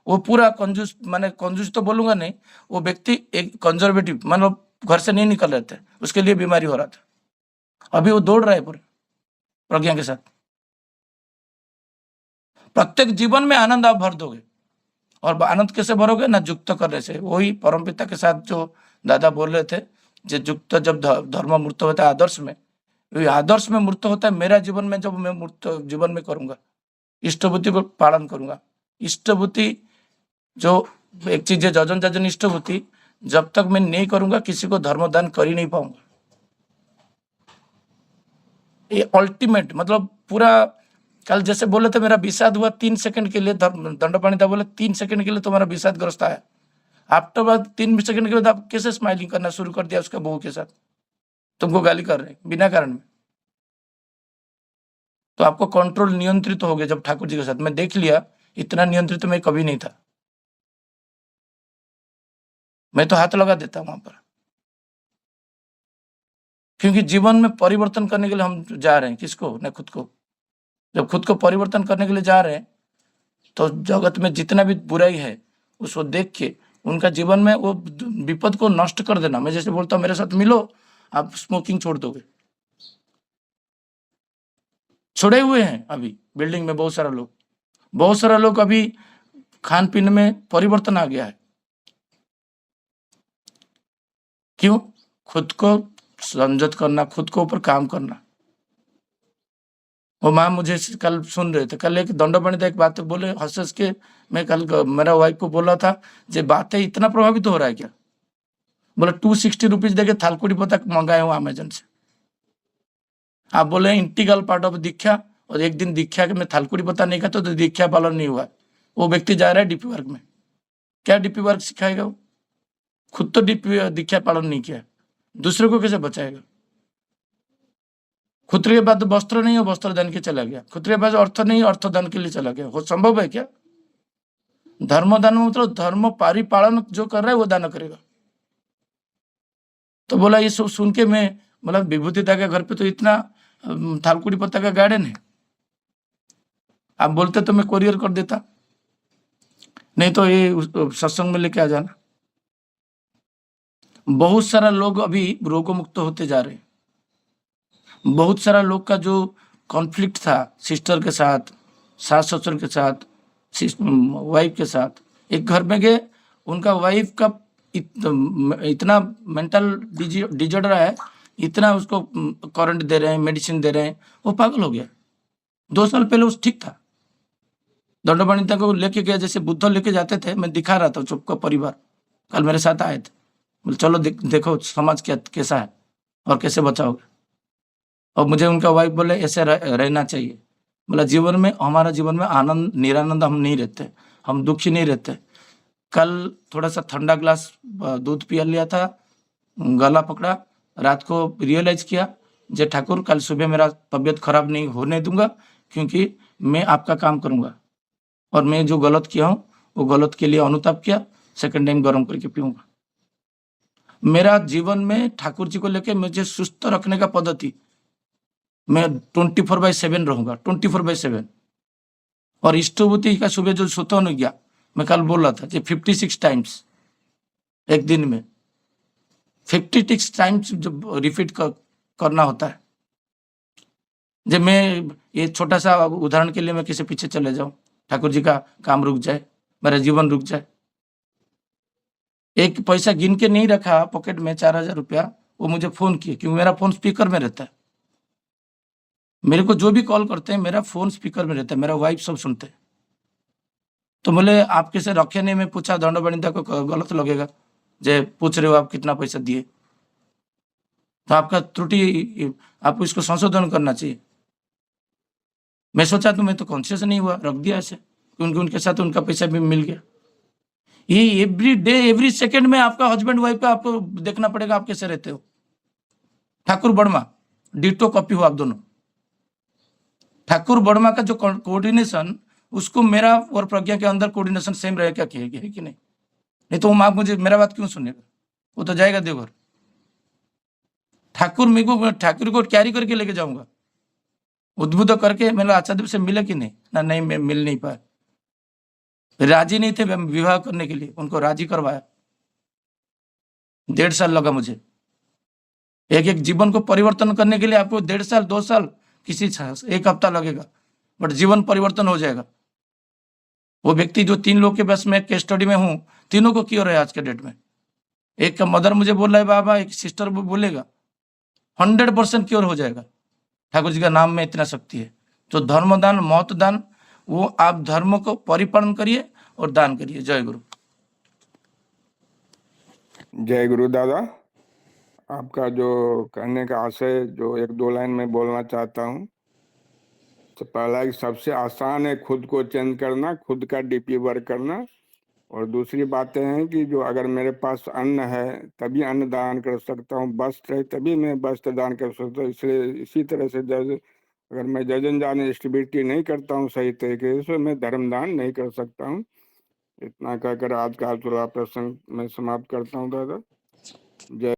वो पूरा कंजूस, माने कंजूस तो बोलूंगा नहीं, वो व्यक्ति एक कंजर्वेटिव, मतलब घर से नहीं निकल रहे थे, उसके लिए बीमारी हो रहा था। अभी वो दौड़ रहा है पूरे प्रज्ञा के साथ। प्रत्येक जीवन में आनंद आप भर दोगे, और आनंद कैसे भरोगे ना? युक्त करने से। वही परमपिता के साथ जो दादा बोल रहे थे, जो युक्त जब धर्म मूर्त होता है आदर्श में, आदर्श में मूर्त होता है। मेरा जीवन में जब मैं मूर्त जीवन में करूंगा, इष्टभूति को पालन करूंगा। इष्टभूति जो एक चीज है, जजन इष्टभूति, जब तक मैं नहीं करूंगा किसी को धर्मदान कर ही नहीं पाऊंगा। ये अल्टीमेट, मतलब पूरा। कल जैसे बोले थे मेरा विषाद हुआ 3 सेकंड के लिए, दंडपाणी था बोले 3 सेकंड के लिए तुम्हारा विषादग्रस्त आया। आफ्टर बाद 3 सेकंड के बाद आप कैसे स्माइलिंग करना शुरू कर दिया उसका बहू के साथ, तुमको गाली कर रहे बिना कारण में। तो आपको कंट्रोल, नियंत्रित हो गए जब ठाकुर जी के साथ। मैं देख लिया इतना नियंत्रित मैं कभी नहीं था। मैं तो हाथ लगा देता वहां पर, क्योंकि जीवन में परिवर्तन करने के लिए हम जा रहे हैं। किसको? न खुद को। जब खुद को परिवर्तन करने के लिए जा रहे हैं तो जगत में जितना भी बुराई है उसको देख के उनका जीवन में वो विपद को नष्ट कर देना। मैं जैसे बोलता हूँ मेरे साथ मिलो, आप स्मोकिंग छोड़ दोगे। छोड़े हुए हैं अभी बिल्डिंग में बहुत सारा लोग अभी खान पीने में परिवर्तन आ गया है। क्यों? खुद को संयत करना, खुद को ऊपर काम करना। वो माँ मुझे कल सुन रहे थे, कल एक दंडपंडित एक बात बोले हंस हंस के। मैं कल मेरा वाइफ को बोला था जे बातें इतना प्रभावित हो रहा है क्या? बोले 260 रुपीज देके थालकुड़ी पता मंगाए हूँ अमेजन से। आप बोले इंटीग्रल पार्ट ऑफ दीक्षा, और एक दिन दीक्षा के मैं थालकुड़ी पता नहीं खाता तो दीक्षा पालन नहीं हुआ। वो व्यक्ति जा रहा है डीपी वर्क में, क्या डीपी वर्क सिखाएगा वो? खुद तो डीपी दीक्षा पालन नहीं किया, दूसरे को कैसे बचाएगा? खुद के पास वस्त्र नहीं है, वस्त्र दान के चला गया। खुद के पास अर्थ नहीं है, अर्थ दान के लिए चला गया। वो संभव है क्या? धर्म दान मतलब धर्म पारिपालन जो कर रहा है वो दान करेगा। तो बोला ये सब सुन के मैं मतलब विभूतिदा के घर पे तो इतना थालकुड़ी पत्ता का गार्डन है, आप बोलते तो मैं कोरियर कर देता, नहीं तो ये सत्संग में लेके आ जाना। बहुत सारा लोग अभी रोगों मुक्त होते जा रहे हैं। बहुत सारा लोग का जो कॉन्फ्लिक्ट था सिस्टर के साथ, सास ससुर के साथ, वाइफ के साथ, एक घर में गए, उनका वाइफ का इतना मेंटल डिजॉर्डर है, इतना उसको करंट दे रहे हैं, मेडिसिन दे रहे हैं, वो पागल हो गया। 2 साल पहले उस ठीक था। दंडपंडित को लेके गया जैसे बुद्ध लेके जाते थे, मैं दिखा रहा था चुपका परिवार, कल मेरे साथ आए थे। बोले चलो देखो समाज क्या कैसा है और कैसे बचाओगे। और मुझे उनका वाइफ बोले ऐसे रहना चाहिए। बोला जीवन में, हमारा जीवन में आनंद निरानंद हम नहीं रहते, हम दुखी नहीं रहते। कल थोड़ा सा ठंडा ग्लास दूध पिया लिया था, गला पकड़ा, रात को रियलाइज किया जे ठाकुर कल सुबह मेरा तबीयत खराब नहीं होने दूंगा, क्योंकि मैं आपका काम करूंगा और मैं जो गलत किया हूँ वो गलत के लिए अनुताप किया, सेकंड टाइम गर्म करके पीऊंगा। मेरा जीवन में ठाकुर जी को लेके मुझे सुस्त रखने का पद्धति, मैं 24/7 रहूंगा, 24/7। और इष्टभूति का सुबह जो सोता नहीं गया, मैं कल बोल रहा था 56 टाइम्स एक दिन में, 56 टाइम्स जो रिपीट करना होता है। जब मैं ये छोटा सा उदाहरण के लिए मैं किसी पीछे चले जाऊं, ठाकुर जी का काम रुक जाए, मेरा जीवन रुक जाए। एक पैसा गिन के नहीं रखा पॉकेट में, 4000 रुपया, वो मुझे फोन किए, क्योंकि मेरा फोन स्पीकर में रहता है। मेरे को जो भी कॉल करते हैं मेरा फोन स्पीकर में रहता है, मेरा वाइफ सब सुनते हैं। तो बोले आप कैसे रखे नहीं? मैं पूछा, दंडपंडित को गलत लगेगा जे पूछ रहे हो आप कितना पैसा दिए, तो आपका त्रुटि, आपको इसको संशोधन करना चाहिए। मैं सोचा तो मैं तो कॉन्शियस नहीं हुआ, रख दिया ऐसे, क्योंकि उनके साथ उनका पैसा भी मिल गया। ये एवरी डे एवरी सेकंड में आपका हस्बैंड वाइफ का आपको देखना पड़ेगा आप कैसे रहते हो। ठाकुर बर्मा डिटो कॉपी हो आप दोनों। ठाकुर बर्मा का जो कोऑर्डिनेशन, उसको मेरा और प्रज्ञा के अंदर कोऑर्डिनेशन सेम रहेगा कि नहीं? नहीं तो वो मुझे मेरा बात क्यों सुनेगा? वो तो जाएगा देवघर। ठाकुर मेरे को, ठाकुर को कैरी करके लेके जाऊंगा, उद्बुद्ध करके। मैंने आचार्य से मिले कि नहीं? ना, नहीं, मैं मिल नहीं पाया। राजी नहीं थे विवाह करने के लिए, उनको राजी करवाया। 1.5 साल लगा मुझे। एक जीवन को परिवर्तन करने के लिए आपको 1.5 साल 2 साल, किसी 1 हफ्ता लगेगा, बट जीवन परिवर्तन हो जाएगा। वो व्यक्ति जो 3 लोग के बस में केस स्टडी में हूँ, तीनों को क्योर है आज के डेट में। एक का मदर मुझे बोल रहा है बाबा, एक सिस्टर बोलेगा, 100% क्योर हो जाएगा। ठाकुर जी का नाम में इतना शक्ति है। तो धर्मदान, महत्वदान, वो आप धर्म को परिपालन करिए और दान करिए। जय गुरु। जय गुरु दादा। आपका जो कहने का आशय जो 1-2 लाइन में बोलना चाहता हूँ। तो पहला सबसे आसान है खुद को चेंज करना, खुद का डीपी वर्क करना। और दूसरी बातें हैं कि जो अगर मेरे पास अन्न है तभी अन्न दान कर सकता हूँ, वस्त्र है तभी मैं वस्त्र दान कर सकता हूँ। इसलिए इसी तरह से अगर मैं जजन जान डिस्ट्रीब्यूटी नहीं करता हूँ सही तरीके से, मैं धर्म दान नहीं कर सकता हूँ। इतना कहकर आज का चुनाव प्रसंग मैं समाप्त करता हूँ दादा। जय